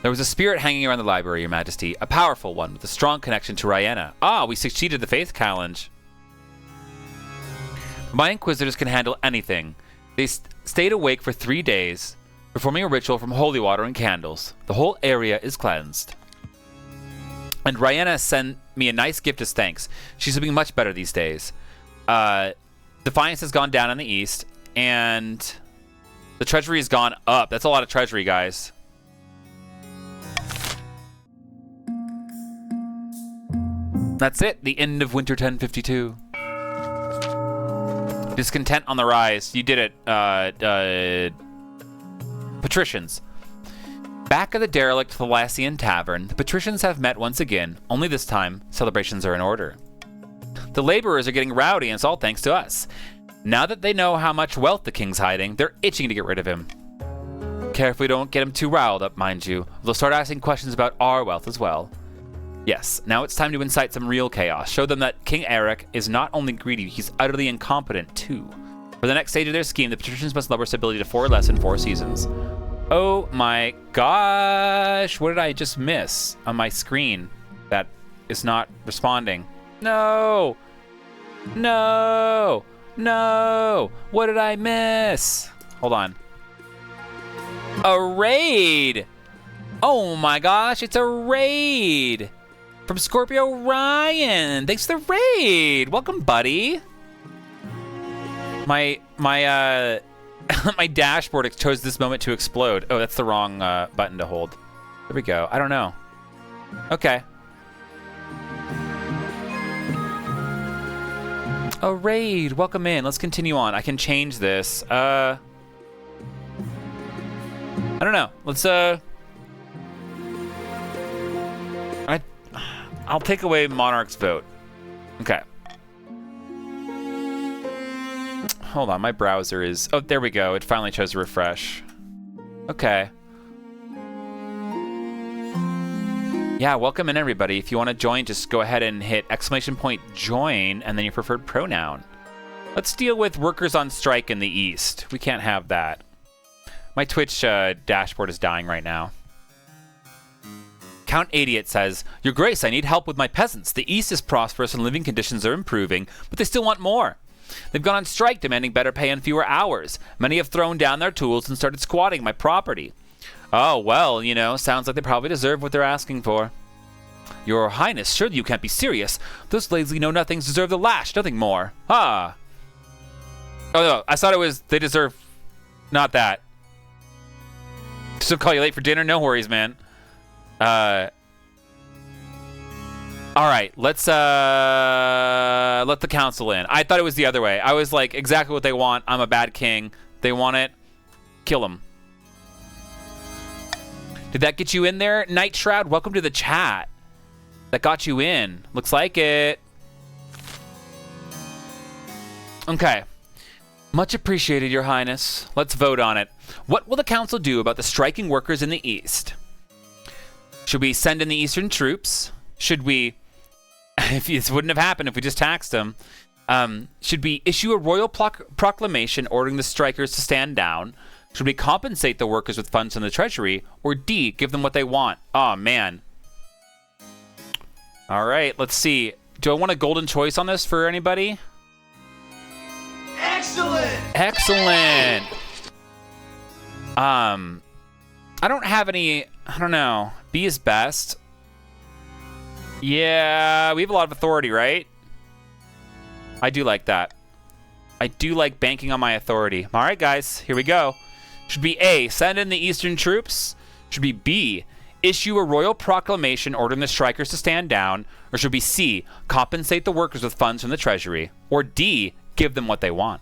There was a spirit hanging around the library, Your Majesty. A powerful one with a strong connection to Rihanna. Ah, we succeeded the Faith Challenge. My Inquisitors can handle anything. They stayed awake for 3 days, performing a ritual from holy water and candles. The whole area is cleansed. And Rihanna sent me a nice gift as thanks. She's looking much better these days. Defiance has gone down in the east, and the treasury has gone up. That's a lot of treasury, guys. That's it. The end of Winter 1052. Discontent on the rise. You did it, Patricians. Back at the derelict Thalassian Tavern, the patricians have met once again, only this time, celebrations are in order. The laborers are getting rowdy, and it's all thanks to us. Now that they know how much wealth the king's hiding, they're itching to get rid of him. Carefully don't get him too riled up, mind you. They'll start asking questions about our wealth as well. Yes, now it's time to incite some real chaos. Show them that King Eric is not only greedy, he's utterly incompetent too. For the next stage of their scheme, the patricians must lower stability to 4 or less in 4 seasons. Oh my gosh, what did I just miss on my screen that is not responding? No! No! No! What did I miss? Hold on. A raid! Oh my gosh, it's a raid! From Scorpio Ryan! Thanks for the raid! Welcome, buddy! My my dashboard chose this moment to explode. Oh, that's the wrong button to hold. There we go. I don't know. Okay. A raid. Welcome in. Let's continue on. I can change this. I don't know. Let's I'll take away Monarch's vote. Okay. Hold on, my browser is... Oh, there we go. It finally chose to refresh. Okay. Yeah, welcome in, everybody. If you want to join, just go ahead and hit !join and then your preferred pronoun. Let's deal with workers on strike in the East. We can't have that. My Twitch dashboard is dying right now. Count 88 says, Your Grace, I need help with my peasants. The East is prosperous and living conditions are improving, but they still want more. They've gone on strike demanding better pay and fewer hours. Many have thrown down their tools and started squatting my property. Oh, well, you know, sounds like they probably deserve what they're asking for. Your Highness, surely you can't be serious. Those lazy know-nothings deserve the lash, nothing more. Ah. Oh, no, I thought it was they deserve not that. Still call you late for dinner? No worries, man. All right, let's let the council in. I thought it was the other way. I was like, exactly what they want. I'm a bad king. They want it. Kill them. Did that get you in there, Night Shroud? Welcome to the chat. That got you in. Looks like it. Okay. Much appreciated, Your Highness. Let's vote on it. What will the council do about the striking workers in the East? Should we send in the Eastern troops? Should we... If this wouldn't have happened if we just taxed them. Should we issue a royal proclamation ordering the strikers to stand down? Should we compensate the workers with funds from the treasury? Or D, give them what they want? Oh, man. All right, let's see. Do I want a golden choice on this for anybody? Excellent! Excellent! I don't have any... I don't know. B is best. Yeah, we have a lot of authority, right? I do like that. I do like banking on my authority. All right, guys, here we go. Should be A, send in the Eastern troops? Should be B, issue a royal proclamation ordering the strikers to stand down? Or should be C, compensate the workers with funds from the treasury? Or D, give them what they want?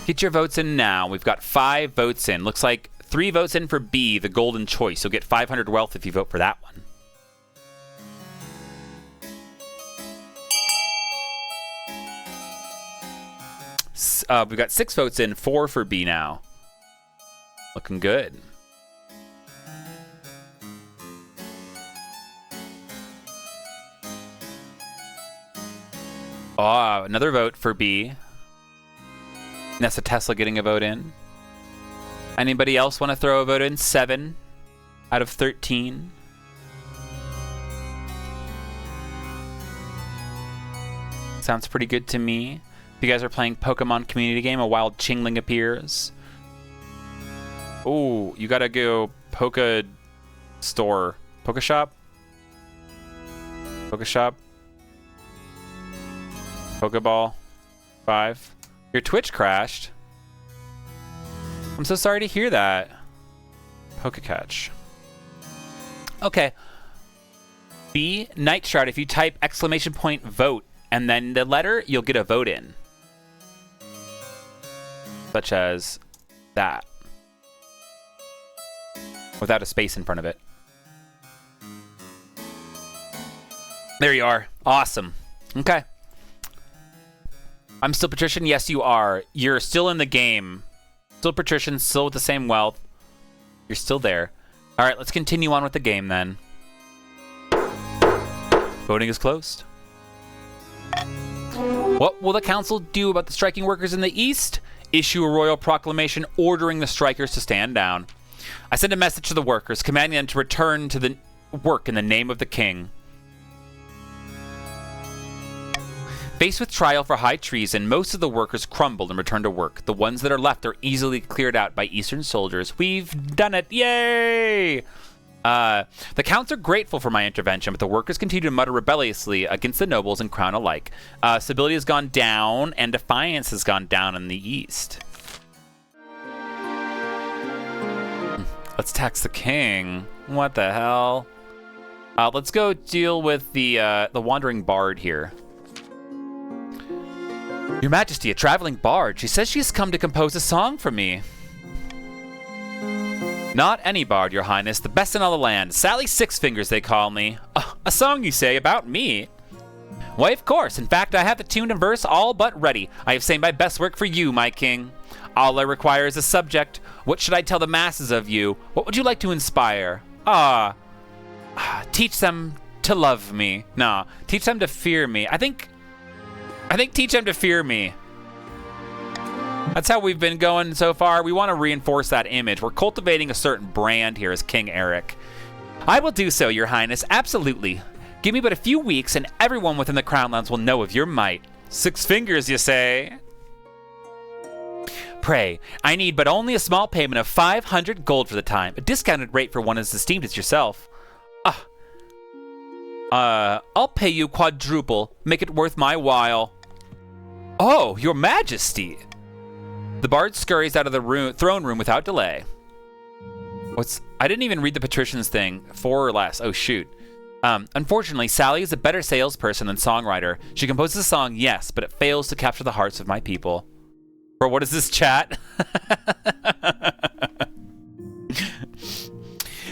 Get your votes in now. We've got 5 votes in. Looks like 3 votes in for B, the golden choice. You'll get 500 wealth if you vote for that one. We've got 6 votes in, 4 for B now. Looking good. Oh, another vote for B. Nessa Tesla getting a vote in. Anybody else want to throw a vote in? 7 out of 13. Sounds pretty good to me. If you guys are playing Pokemon community game, a wild Chingling appears. Oh, you gotta go Poke Store. Poke Shop? Poke Shop? Pokeball 5. Your Twitch crashed. I'm so sorry to hear that. Pokecatch. Okay. B, Night Shroud. If you type ! vote and then the letter, you'll get a vote in. Such as that. Without a space in front of it. There you are. Awesome. Okay. I'm still Patrician? Yes, you are. You're still in the game. Still Patrician, still with the same wealth. You're still there. All right, let's continue on with the game then. Voting is closed. What will the council do about the striking workers in the East? Issue a royal proclamation ordering the strikers to stand down. I send a message to the workers, commanding them to return to the work in the name of the king. Faced with trial for high treason, most of the workers crumble and return to work. The ones that are left are easily cleared out by Eastern soldiers. We've done it! Yay! The counts are grateful for my intervention, but the workers continue to mutter rebelliously against the nobles and crown alike. Stability has gone down, and defiance has gone down in the East. Let's tax the king. What the hell? Let's go deal with the wandering bard here. Your Majesty, a traveling bard. She says she has come to compose a song for me. Not any bard, Your Highness. The best in all the land. Sally Six Fingers, they call me. A song, you say, about me? Why, of course. In fact, I have the tune and verse all but ready. I have sang my best work for you, my king. All I require is a subject. What should I tell the masses of you? What would you like to inspire? Teach them to love me. Nah, teach them to fear me. I think teach them to fear me. That's how we've been going so far. We want to reinforce that image. We're cultivating a certain brand here as King Eric. I will do so, Your Highness. Absolutely. Give me but a few weeks and everyone within the Crownlands will know of your might. 6 fingers, you say? Pray, I need but only a small payment of 500 gold for the time. A discounted rate for one as esteemed as yourself. I'll pay you quadruple. Make it worth my while. Oh, Your Majesty! The bard scurries out of the throne room without delay. I didn't even read the patricians thing. 4 or less. Oh, shoot. Unfortunately, Sally is a better salesperson than songwriter. She composes a song, yes, but it fails to capture the hearts of my people. Bro, what is this chat?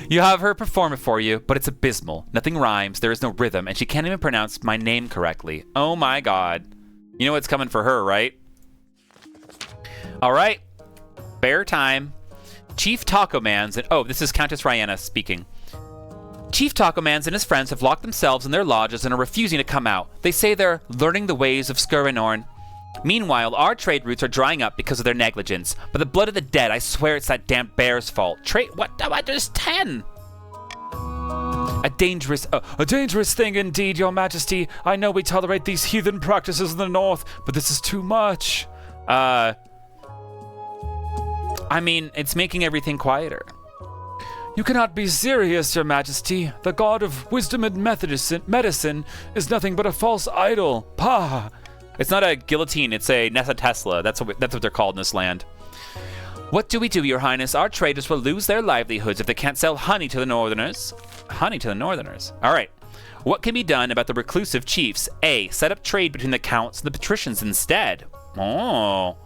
You have her perform it for you, but it's abysmal. Nothing rhymes, there is no rhythm, and she can't even pronounce my name correctly. Oh my god. You know what's coming for her, right? Alright. Fair time. Chief Taco Mans and... Oh, this is Countess Rihanna speaking. Chief Taco Mans and his friends have locked themselves in their lodges and are refusing to come out. They say they're learning the ways of Skuranorn. Meanwhile, our trade routes are drying up because of their negligence. By the blood of the dead, I swear it's that damn bear's fault. What? There's 10! A dangerous thing indeed, Your Majesty. I know we tolerate these heathen practices in the north, but this is too much. I mean, it's making everything quieter. You cannot be serious, Your Majesty. The god of wisdom and medicine is nothing but a false idol. Pah! It's not a guillotine, it's a Nessa Tesla. That's what they're called in this land. What do we do, Your Highness? Our traders will lose their livelihoods if they can't sell honey to the northerners. Honey to the northerners. All right. What can be done about the reclusive chiefs? A. Set up trade between the counts and the patricians instead. Oh.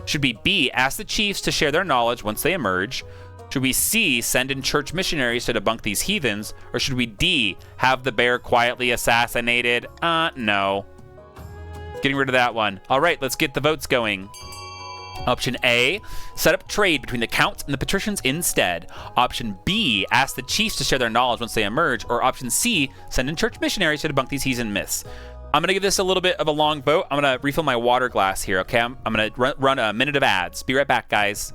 Should we B. Ask the chiefs to share their knowledge once they emerge? Should we C. Send in church missionaries to debunk these heathens? Or should we D. Have the bear quietly assassinated? No. Getting rid of that one. All right, let's get the votes going. Option A, set up trade between the counts and the patricians instead. Option B, ask the chiefs to share their knowledge once they emerge. Or option C, send in church missionaries to debunk these heathen myths. I'm going to give this a little bit of a long boat. I'm going to refill my water glass here, okay? I'm going to run a minute of ads. Be right back, guys.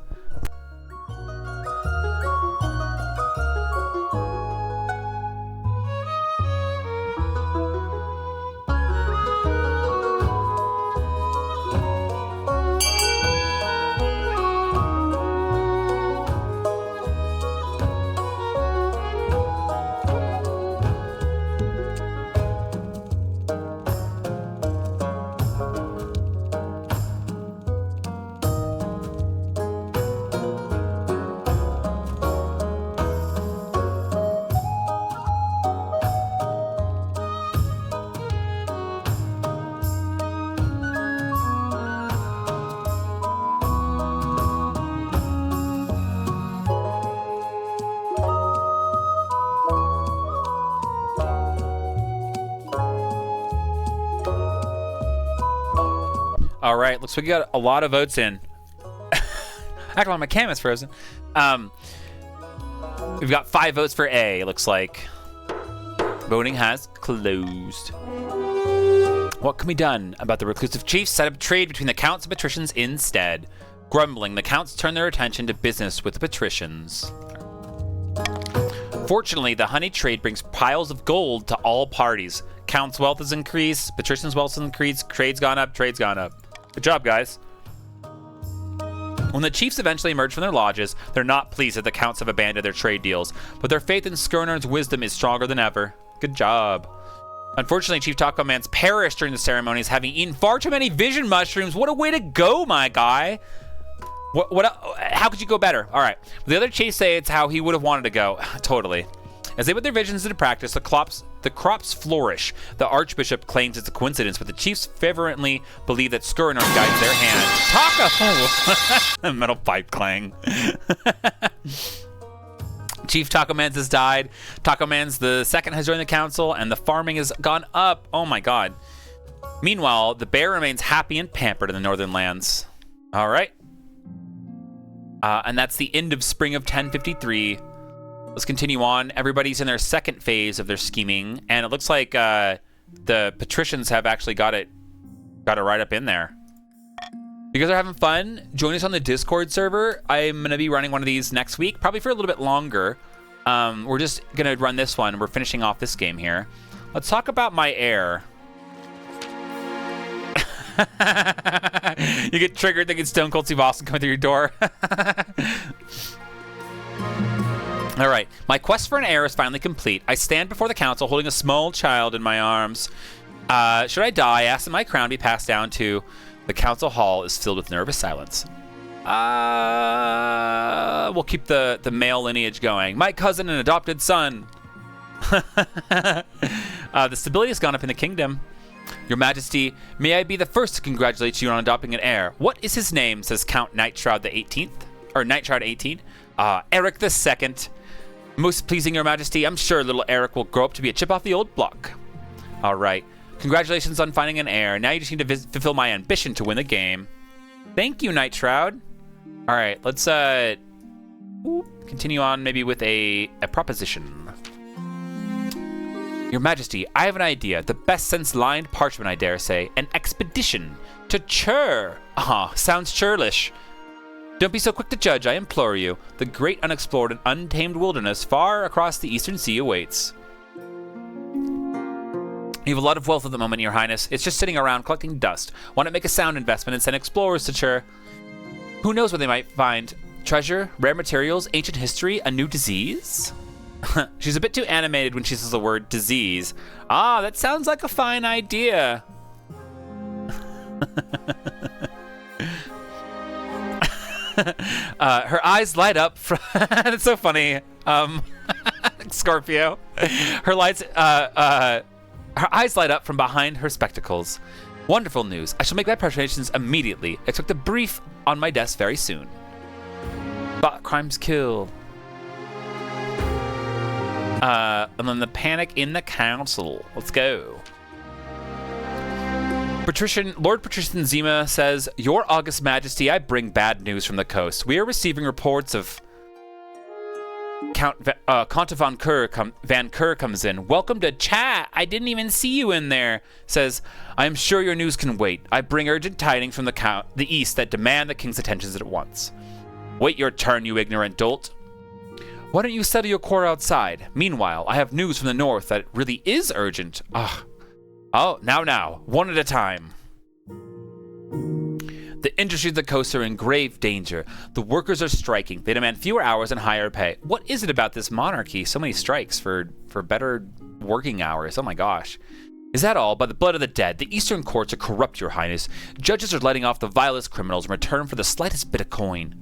All right, looks like we got a lot of votes in. Actually, my camera's frozen. We've got 5 votes for A, it looks like. Voting has closed. What can be done about the reclusive chiefs set up trade between the counts and patricians instead? Grumbling, the counts turn their attention to business with the patricians. Fortunately, the honey trade brings piles of gold to all parties. Counts' wealth has increased, patricians' wealth has increased, trade's gone up, trade's gone up. Good job, guys. When the chiefs eventually emerge from their lodges, they're not pleased that the counts have abandoned their trade deals, but their faith in Skirnar's wisdom is stronger than ever. Good job. Unfortunately, Chief Taco Man's perished during the ceremonies, having eaten far too many vision mushrooms. What a way to go, my guy. How could you go better? All right. The other chiefs say it's how he would have wanted to go. Totally. As they put their visions into practice, the crops flourish. The Archbishop claims it's a coincidence, but the chiefs fervently believe that Skirnar guides their hand. Taco! Metal pipe clang. Chief Taco Mans has died. Taco Mans the second has joined the council, and the farming has gone up. Oh my god. Meanwhile, the bear remains happy and pampered in the northern lands. All right. And that's the end of spring of 1053. Let's continue on. Everybody's in their second phase of their scheming, and it looks like the patricians have actually got it right up in there. You guys are having fun? Join us on the Discord server. I'm going to be running one of these next week, probably for a little bit longer. We're just going to run this one. We're finishing off this game here. Let's talk about my heir. You get triggered thinking Stone Cold Steve Austin coming through your door. All right, my quest for an heir is finally complete. I stand before the council holding a small child in my arms. Should I die? I ask that my crown be passed down to... The council hall is filled with nervous silence. We'll keep the male lineage going. My cousin and adopted son. The stability has gone up in the kingdom. Your Majesty, may I be the first to congratulate you on adopting an heir. What is his name? Says Count Nightshroud the 18th. Or Nightshroud 18. Eric the 2nd. Most pleasing, Your Majesty. I'm sure little Eric will grow up to be a chip off the old block. All right. Congratulations on finding an heir. Now you just need to fulfill my ambition to win the game. Thank you, Nightshroud. All right, let's continue on maybe with a proposition. Your Majesty, I have an idea. The best since lined parchment, I dare say. An expedition to Chur. Sounds churlish. Don't be so quick to judge, I implore you. The great unexplored and untamed wilderness far across the eastern sea awaits. You have a lot of wealth at the moment, Your Highness. It's just sitting around collecting dust. Want to make a sound investment and send explorers to Chur? Who knows what they might find? Treasure, rare materials, ancient history, a new disease? She's a bit too animated when she says the word disease. That sounds like a fine idea. Her eyes light up. That's so funny. Scorpio. Her eyes light up from behind her spectacles. Wonderful news. I shall make my preparations immediately. Expect a brief on my desk very soon. But crimes kill. And then the panic in the council. Let's go. Lord Patrician Zima says, Your August Majesty, I bring bad news from the coast. We are receiving reports of Count Van Keur comes in. Welcome to chat. I didn't even see you in there. Says, I am sure your news can wait. I bring urgent tidings from the east that demand the king's attentions at once. Wait your turn, you ignorant dolt. Why don't you settle your quarrel outside? Meanwhile, I have news from the north that it really is urgent. Oh, now, one at a time. The industries of the coast are in grave danger. The workers are striking. They demand fewer hours and higher pay. What is it about this monarchy? So many strikes for better working hours. Oh my gosh. Is that all? By the blood of the dead, the eastern courts are corrupt, your highness. Judges are letting off the vilest criminals in return for the slightest bit of coin.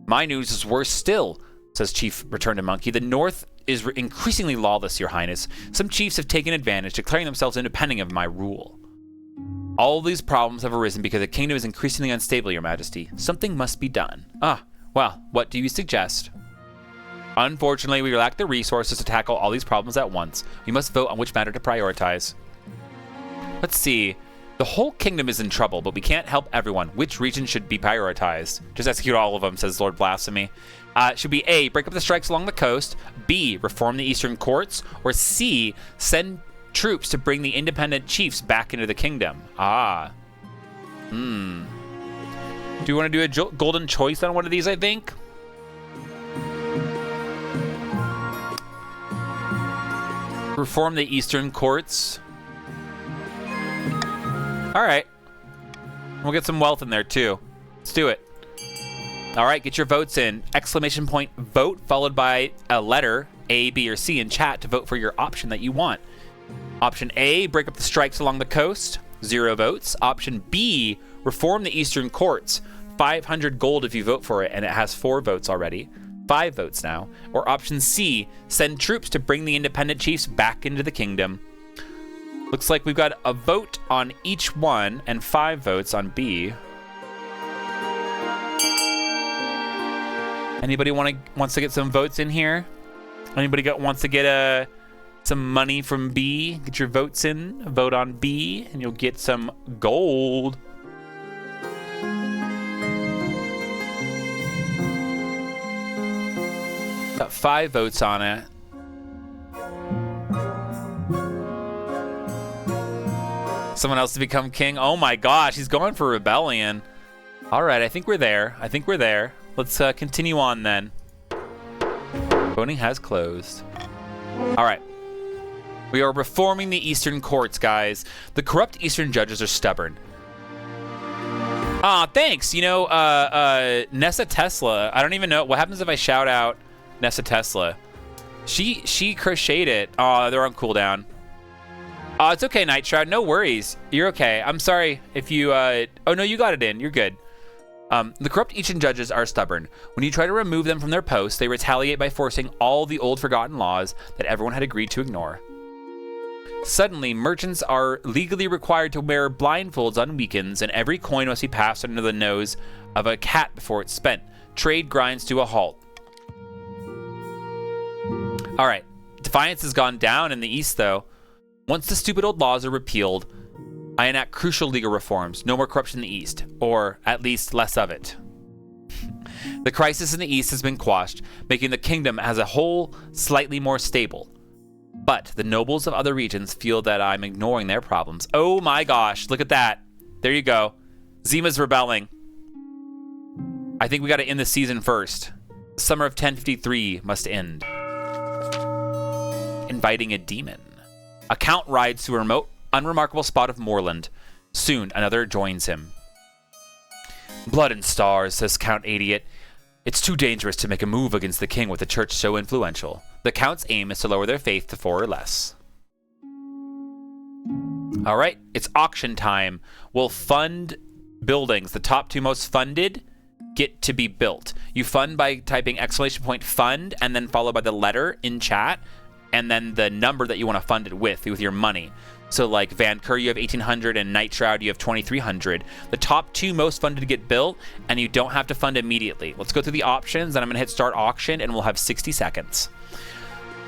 My news is worse still, says Chief Returned to Monkey. The north is increasingly lawless, your highness. Some chiefs have taken advantage, declaring themselves independent of my rule. All these problems have arisen because the kingdom is increasingly unstable, your majesty. Something must be done. Well, what do you suggest? Unfortunately, we lack the resources to tackle all these problems at once. We must vote on which matter to prioritize. Let's see. The whole kingdom is in trouble, but we can't help everyone. Which region should be prioritized? Just execute all of them, says Lord Blasphemy. Should be A, break up the strikes along the coast, B, reform the eastern courts, or C, send troops to bring the independent chiefs back into the kingdom. Do you want to do a golden choice on one of these, I think? Reform the eastern courts. All right. We'll get some wealth in there too. Let's do it. All right, get your votes in. Exclamation point vote followed by a letter A, B, or C in chat to vote for your option that you want. Option A, break up the strikes along the coast. 0 votes. Option B, reform the eastern courts. 500 gold if you vote for it, and it has 4 votes already. 5 votes now. Or option C, send troops to bring the independent chiefs back into the kingdom. Looks like we've got a vote on each one and 5 votes on B. Anybody wants to get some votes in here? Anybody wants to get some money from B? Get your votes in. Vote on B, and you'll get some gold. Got 5 votes on it. Someone else to become king. Oh my gosh, he's going for rebellion. All right, I think we're there. Let's continue on then. Voting has closed. All right. We are reforming the eastern courts, guys. The corrupt eastern judges are stubborn. Thanks. You know, Nessa Tesla. I don't even know what happens if I shout out Nessa Tesla. She crocheted it. They're on cooldown. It's okay, Night Shroud. No worries. You're okay. I'm sorry if you, oh no, you got it in. You're good. The corrupt eastern judges are stubborn. When you try to remove them from their posts, they retaliate by forcing all the old forgotten laws that everyone had agreed to ignore. Suddenly, merchants are legally required to wear blindfolds on weekends, and every coin must be passed under the nose of a cat before it's spent. Trade grinds to a halt. All right. Defiance has gone down in the east, though. Once the stupid old laws are repealed, I enact crucial legal reforms. No more corruption in the east, or at least less of it. The crisis in the east has been quashed, making the kingdom as a whole slightly more stable. But the nobles of other regions feel that I'm ignoring their problems. Oh my gosh, look at that. There you go. Zima's rebelling. I think we got to end the season first. Summer of 1053 must end. Inviting a demon. A count rides to a remote, unremarkable spot of moorland. Soon, another joins him. Blood and stars, says Count Idiot. It's too dangerous to make a move against the king with a church so influential. The count's aim is to lower their faith to 4 or less. All right, it's auction time. We'll fund buildings. The top 2 most funded get to be built. You fund by typing exclamation point fund and then followed by the letter in chat, and then the number that you want to fund it with your money. So like Van Keur, you have 1,800, and Night Shroud, you have 2,300. The top 2 most funded to get built, and you don't have to fund immediately. Let's go through the options, and I'm going to hit start auction, and we'll have 60 seconds.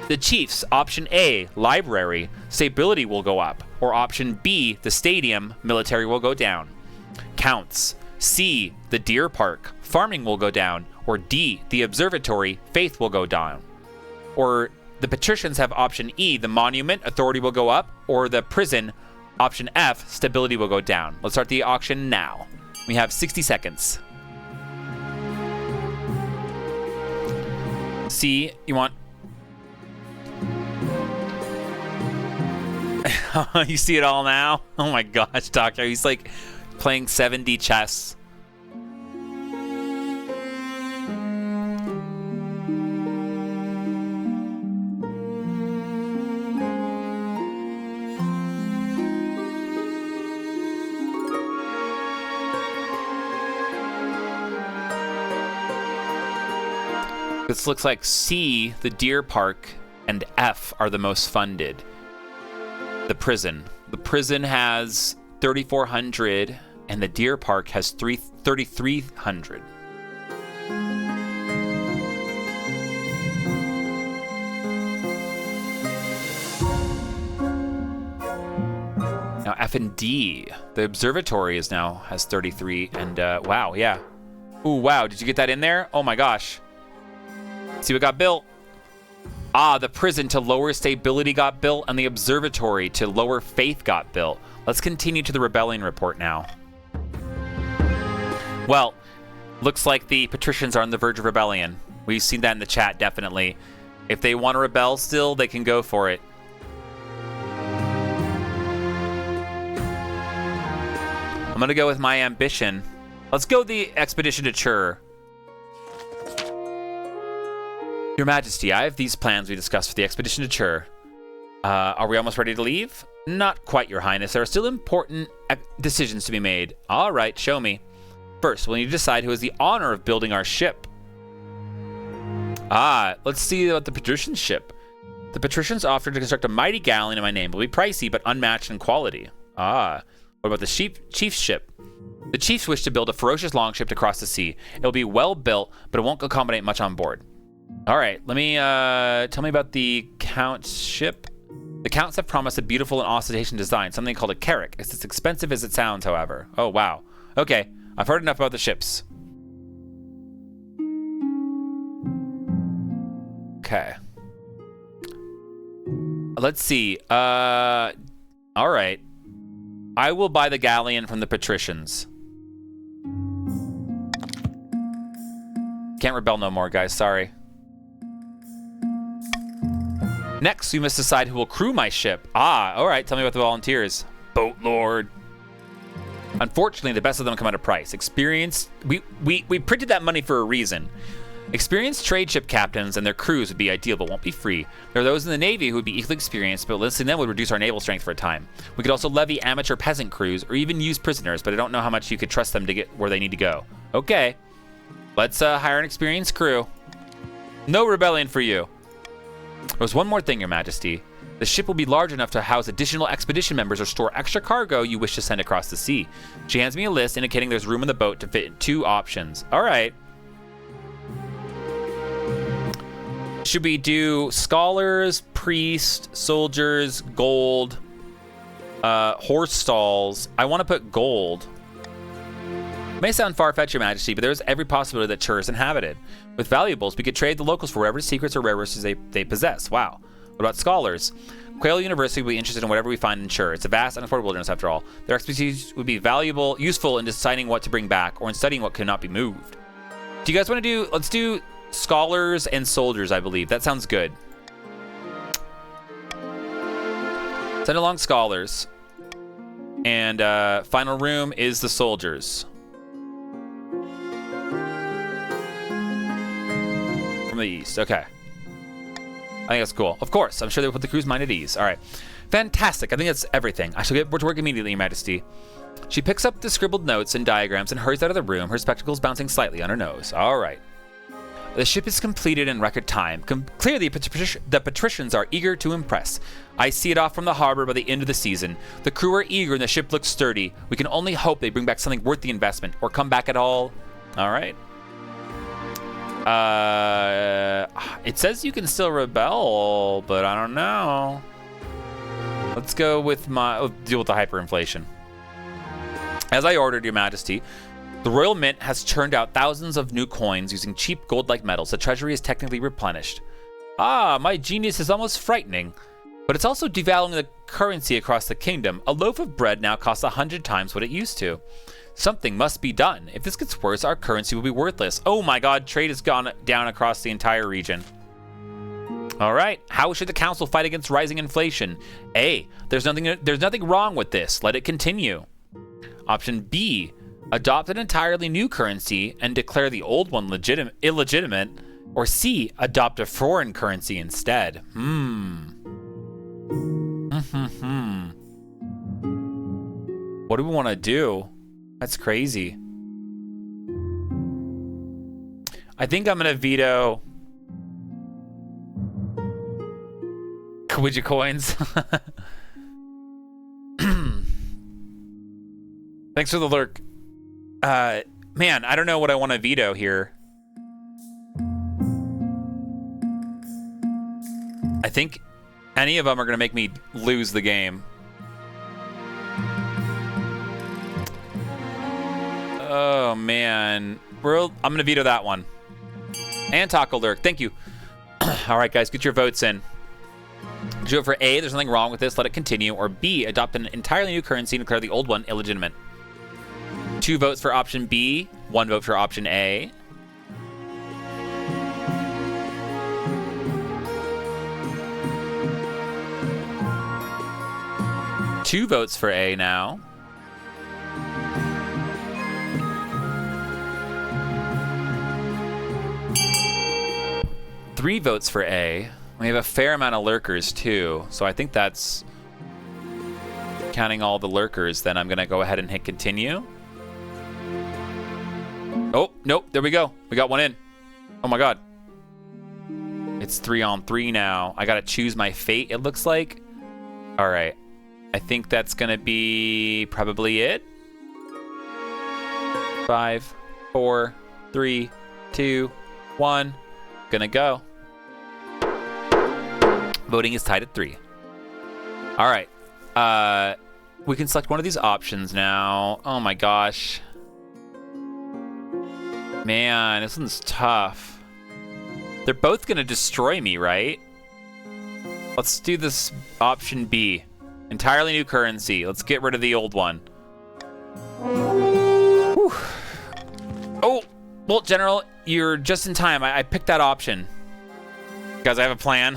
The Chiefs, option A, library, stability will go up. Or option B, the stadium, military will go down. Counts, C, the deer park, farming will go down. Or D, the observatory, faith will go down. Or the patricians have option E, the monument, authority will go up. Or the prison, option F, stability will go down. Let's start the auction now. We have 60 seconds. C, you want... You see it all now? Oh my gosh, Doctor. He's like playing 7D chess. This looks like C, the Deer Park, and F are the most funded. The prison. The prison has 3,400, and the Deer Park has 3,300. Now F and D. The observatory has 33, and wow, yeah. Ooh, wow, did you get that in there? Oh my gosh. See what got built? Ah, the prison to lower stability got built, and the observatory to lower faith got built. Let's continue to the rebellion report now. Well, looks like the patricians are on the verge of rebellion. We've seen that in the chat, definitely. If they want to rebel still, they can go for it. I'm going to go with my ambition. Let's go the expedition to Chur. Your Majesty, I have these plans we discussed for the expedition to Chur. Are we almost ready to leave? Not quite, Your Highness. There are still important decisions to be made. All right, show me. First, we'll need to decide who has the honor of building our ship. Let's see about the patrician ship. The patricians offered to construct a mighty galleon in my name. It will be pricey, but unmatched in quality. What about the chief's ship? The chiefs wish to build a ferocious longship to cross the sea. It will be well built, but it won't accommodate much on board. All right, let me tell me about the Count's ship. The Counts have promised a beautiful and ostentatious design, something called a carrack. It's as expensive as it sounds, however. Oh, wow. Okay, I've heard enough about the ships. Okay. Let's see. All right. I will buy the galleon from the patricians. Can't rebel no more, guys. Sorry. Next, we must decide who will crew my ship. All right. Tell me about the volunteers. Boat Lord. Unfortunately, the best of them come at a price. Experienced. We printed that money for a reason. Experienced trade ship captains and their crews would be ideal, but won't be free. There are those in the Navy who would be equally experienced, but listing them would reduce our naval strength for a time. We could also levy amateur peasant crews, or even use prisoners, but I don't know how much you could trust them to get where they need to go. Okay. Let's hire an experienced crew. No rebellion for you. There's one more thing, Your Majesty. The ship will be large enough to house additional expedition members or store extra cargo you wish to send across the sea. She hands me a list indicating there's room in the boat to fit 2 options. All right. Should we do scholars, priests, soldiers, gold, horse stalls? I want to put gold. It may sound far-fetched, Your Majesty, but there's every possibility that Chur is inhabited. With valuables, we could trade the locals for whatever secrets or rare resources they possess. Wow. What about scholars? Quail University will be interested in whatever we find in Chur. It's a vast, unexplored wilderness, after all. Their expertise would be useful in deciding what to bring back, or in studying what cannot be moved. Do you guys want to do... Let's do scholars and soldiers, I believe. That sounds good. Send along scholars. And final room is the soldiers. From the east. Okay. I think that's cool. Of course. I'm sure they'll put the crew's mind at ease. All right. Fantastic. I think that's everything. I shall get to work immediately, Your Majesty. She picks up the scribbled notes and diagrams and hurries out of the room, her spectacles bouncing slightly on her nose. All right. The ship is completed in record time. Clearly, the patricians are eager to impress. I see it off from the harbor by the end of the season. The crew are eager and the ship looks sturdy. We can only hope they bring back something worth the investment, or come back at all. All right. It says you can still rebel, but I don't know. Let's go with deal with the hyperinflation. As I ordered, Your Majesty, The Royal Mint has churned out thousands of new coins using cheap gold-like metals. The treasury is technically replenished. Ah, my genius is almost frightening. But it's also devaluing the currency across the kingdom. A loaf of bread now costs 100 times what it used to. Something must be done. If this gets worse, our currency will be worthless. Oh my god, trade has gone down across the entire region. All right, how should the council fight against rising inflation? A, there's nothing wrong with this. Let it continue. Option B, adopt an entirely new currency and declare the old one illegitimate. Or C, adopt a foreign currency instead. What do we want to do? That's crazy. I think I'm gonna veto Kawija coins. Thanks for the lurk. Man, I don't know what I want to veto here. I think any of them are gonna make me lose the game. Oh man, I'm gonna veto that one. And Taco Lurk, thank you. All right, guys, get your votes in. Do it for A, there's nothing wrong with this, let it continue. Or B, adopt an entirely new currency and declare the old one illegitimate. 2 votes for option B, 1 vote for option A. Two votes for A now. Three votes for A. We have a fair amount of lurkers too, so I think that's counting all the lurkers. Then I'm gonna go ahead and hit continue. Oh, nope, there we go. We got one in. Oh my god. It's 3 on 3 now. I gotta choose my fate, it looks like. All right, I think that's gonna be probably it. 5, 4, 3, 2, 1. Gonna go. Voting is tied at 3. All right. We can select one of these options now. Oh my gosh. Man, this one's tough. They're both gonna destroy me, right? Let's do this option B. Entirely new currency. Let's get rid of the old one. Whew. Oh, well, General, you're just in time. I picked that option. Guys, I have a plan.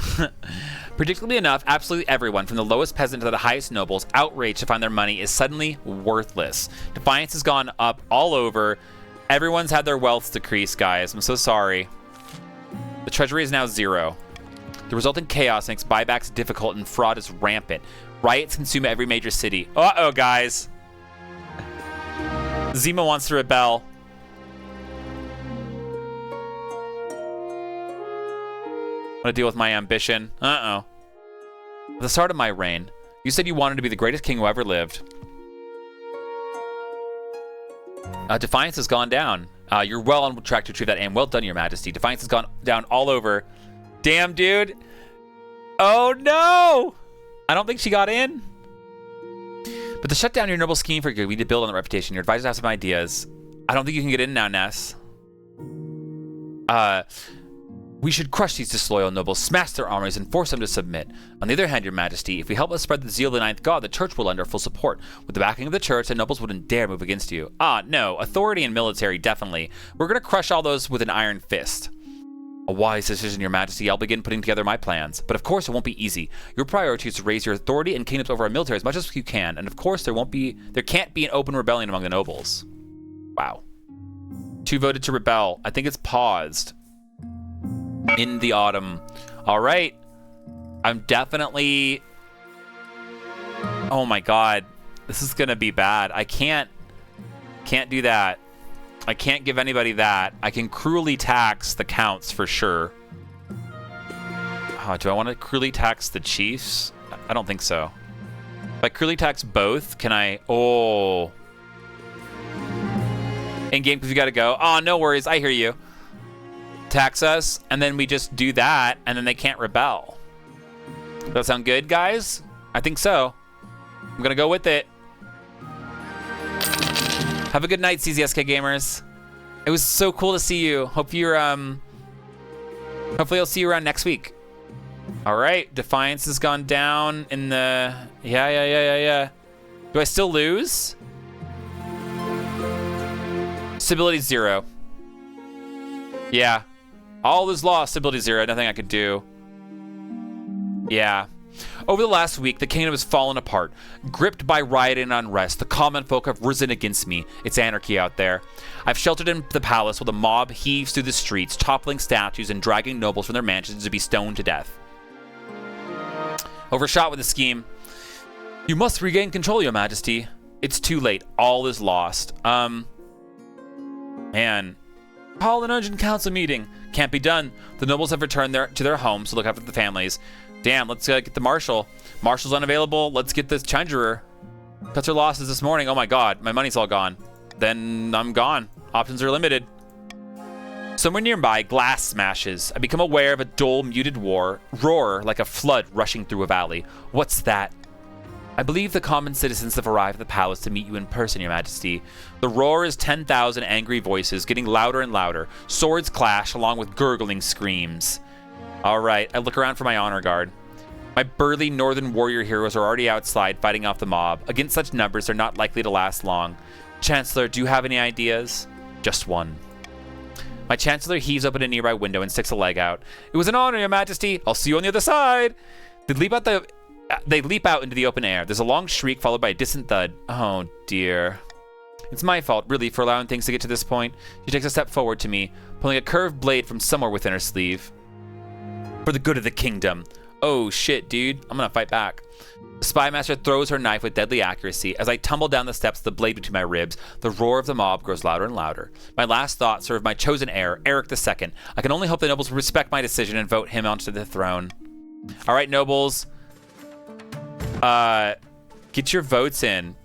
Predictably enough, absolutely everyone, from the lowest peasant to the highest nobles, outraged to find their money is suddenly worthless. Defiance has gone up all over. Everyone's had their wealth decrease, guys. I'm so sorry. The treasury is now 0. The resulting chaos makes buybacks difficult and fraud is rampant. Riots consume every major city. Uh-oh, guys. Zima wants to rebel. I want to deal with my ambition. Uh-oh. At the start of my reign, you said you wanted to be the greatest king who ever lived. Defiance has gone down. You're well on track to achieve that aim. Well done, Your Majesty. Defiance has gone down all over. Damn, dude. Oh, no. I don't think she got in. But to shut down your noble scheme for good, we need to build on the reputation. Your advisors have some ideas. I don't think you can get in now, Ness. We should crush these disloyal nobles, smash their armies, and force them to submit. On the other hand, Your Majesty, if we help us spread the zeal of the Ninth God, the Church will lend our full support. With the backing of the Church, the nobles wouldn't dare move against you. No. Authority and military, definitely. We're going to crush all those with an iron fist. A wise decision, Your Majesty. I'll begin putting together my plans. But of course, it won't be easy. Your priority is to raise your authority and kingdoms over our military as much as you can. And of course, there can't be an open rebellion among the nobles. Wow. 2 voted to rebel. I think it's paused. In the autumn. All right. I'm definitely... Oh my god. This is gonna be bad. I can't do that. I can't give anybody that. I can cruelly tax the counts for sure. Do I want to cruelly tax the chiefs? I don't think so. If I cruelly tax both, can I... Oh. In-game, because you gotta go. Oh, no worries. I hear you. Tax us, and then we just do that, and then they can't rebel. Does that sound good, guys? I think so. I'm gonna go with it. Have a good night, CZSK gamers. It was so cool to see you. Hope you're hopefully I'll see you around next week. All right, Defiance has gone down in the yeah. Do I still lose? Stability 0. Yeah. All is lost. Stability 0. Nothing I could do. Yeah. Over the last week, the kingdom has fallen apart. Gripped by riot and unrest, the common folk have risen against me. It's anarchy out there. I've sheltered in the palace while the mob heaves through the streets, toppling statues and dragging nobles from their mansions to be stoned to death. Overshot with the scheme. You must regain control, Your Majesty. It's too late. All is lost. Man. Call an urgent council meeting. Can't be done. The nobles have returned to their homes to look after the families. Damn, let's get the marshal. Marshal's unavailable. Let's get this treasurer. Cuts her losses this morning. Oh my god, my money's all gone. Then I'm gone. Options are limited. Somewhere nearby, glass smashes. I become aware of a dull, muted roar like a flood rushing through a valley. What's that? I believe the common citizens have arrived at the palace to meet you in person, Your Majesty. The roar is 10,000 angry voices, getting louder and louder. Swords clash along with gurgling screams. All right, I look around for my honor guard. My burly northern warrior heroes are already outside fighting off the mob. Against such numbers, they're not likely to last long. Chancellor, do you have any ideas? Just one. My Chancellor heaves open a nearby window and sticks a leg out. It was an honor, Your Majesty. I'll see you on the other side. They leap out into the open air. There's a long shriek followed by a distant thud. Oh, dear. It's my fault, really, for allowing things to get to this point. She takes a step forward to me, pulling a curved blade from somewhere within her sleeve. For the good of the kingdom. Oh, shit, dude. I'm gonna fight back. The spy master throws her knife with deadly accuracy. As I tumble down the steps, the blade between my ribs, the roar of the mob grows louder and louder. My last thoughts are of my chosen heir, Eric II. I can only hope the nobles will respect my decision and vote him onto the throne. All right, nobles. Get your votes in.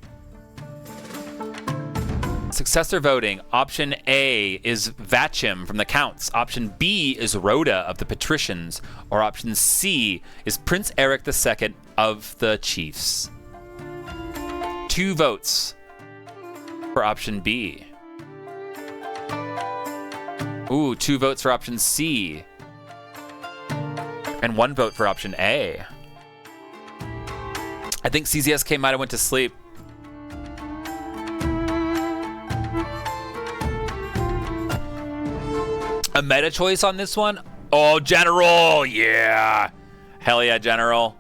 Successor voting. Option A is Vachim from the Counts. Option B is Rhoda of the Patricians. Or option C is Prince Eric II of the Chiefs. 2 votes for option B. Ooh, 2 votes for option C. And 1 vote for option A. I think CZSK might have went to sleep. A meta choice on this one? Oh, General! Yeah! Hell yeah, General.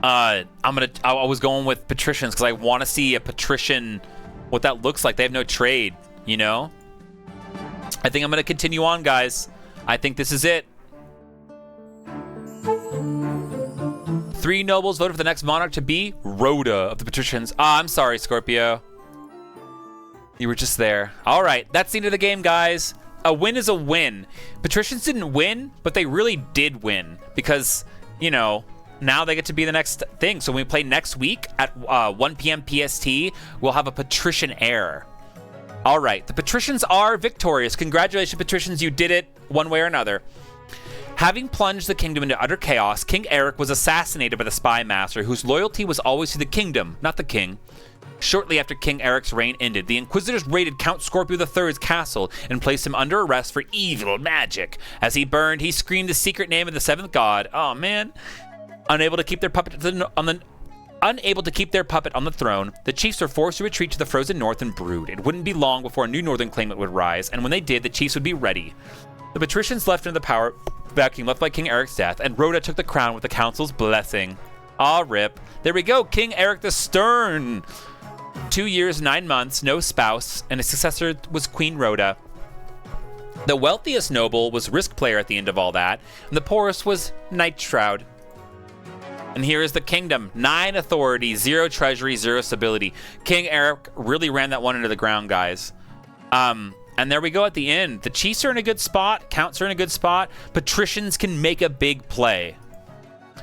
I was going with Patricians because I want to see a Patrician, what that looks like. They have no trade, you know? I think I'm going to continue on, guys. I think this is it. 3 nobles voted for the next monarch to be Rhoda of the Patricians. Ah, I'm sorry, Scorpio. You were just there. All right, that's the end of the game, guys. A win is a win. Patricians didn't win, but they really did win because, you know, now they get to be the next thing. So when we play next week at 1 p.m. PST, we'll have a Patrician heir. All right, the Patricians are victorious. Congratulations, Patricians. You did it one way or another. Having plunged the kingdom into utter chaos, King Eric was assassinated by the spy master, whose loyalty was always to the kingdom, not the king. Shortly after King Eric's reign ended, the Inquisitors raided Count Scorpio III's castle and placed him under arrest for evil magic. As he burned, he screamed the secret name of the 7th god. Oh man! Unable to keep their puppet on the throne, the chiefs were forced to retreat to the frozen north and brood. It wouldn't be long before a new northern claimant would rise, and when they did, the chiefs would be ready. The Patricians left into the power vacuum left by King Eric's death, and Rhoda took the crown with the council's blessing. Ah, rip. There we go, King Eric the Stern! 2 years, 9 months, no spouse, and his successor was Queen Rhoda. The wealthiest noble was Risk Player at the end of all that, and the poorest was Night Shroud. And here is the kingdom. 9 authority, 0 treasury, 0 stability. King Eric really ran that one into the ground, guys. And there we go at the end. The Chiefs are in a good spot. Counts are in a good spot. Patricians can make a big play.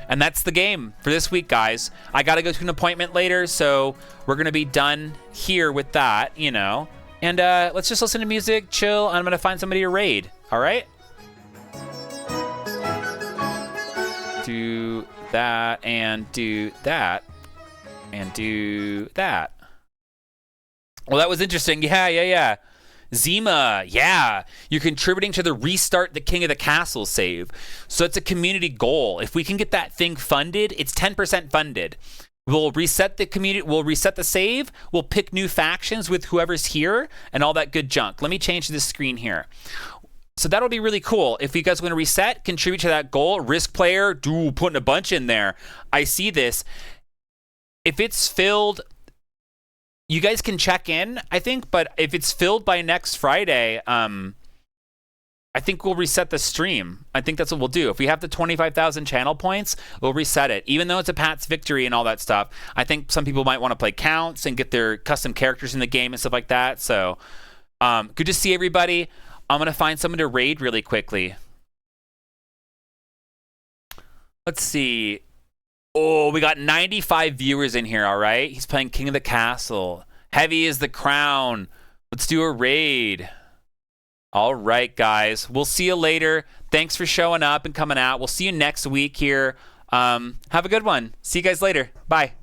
And that's the game for this week, guys. I got to go to an appointment later, so we're going to be done here with that, you know. And let's just listen to music, chill, and I'm going to find somebody to raid. All right? Do that, and do that, and do that. Well, that was interesting. Yeah. Zima, yeah. You're contributing to the Restart the King of the Castle save. So it's a community goal. If we can get that thing funded, it's 10% funded. We'll reset the community, we'll reset the save, we'll pick new factions with whoever's here and all that good junk. Let me change this screen here. So that'll be really cool. If you guys want to reset, contribute to that goal, risk player, putting a bunch in there. I see this. If it's filled, you guys can check in, I think, but if it's filled by next Friday, I think we'll reset the stream. I think that's what we'll do. If we have the 25,000 channel points, we'll reset it. Even though it's a Pat's victory and all that stuff, I think some people might want to play counts and get their custom characters in the game and stuff like that. So, good to see everybody. I'm going to find someone to raid really quickly. Let's see. Oh, we got 95 viewers in here, all right? He's playing King of the Castle. Heavy is the crown. Let's do a raid. All right, guys. We'll see you later. Thanks for showing up and coming out. We'll see you next week here. Have a good one. See you guys later. Bye.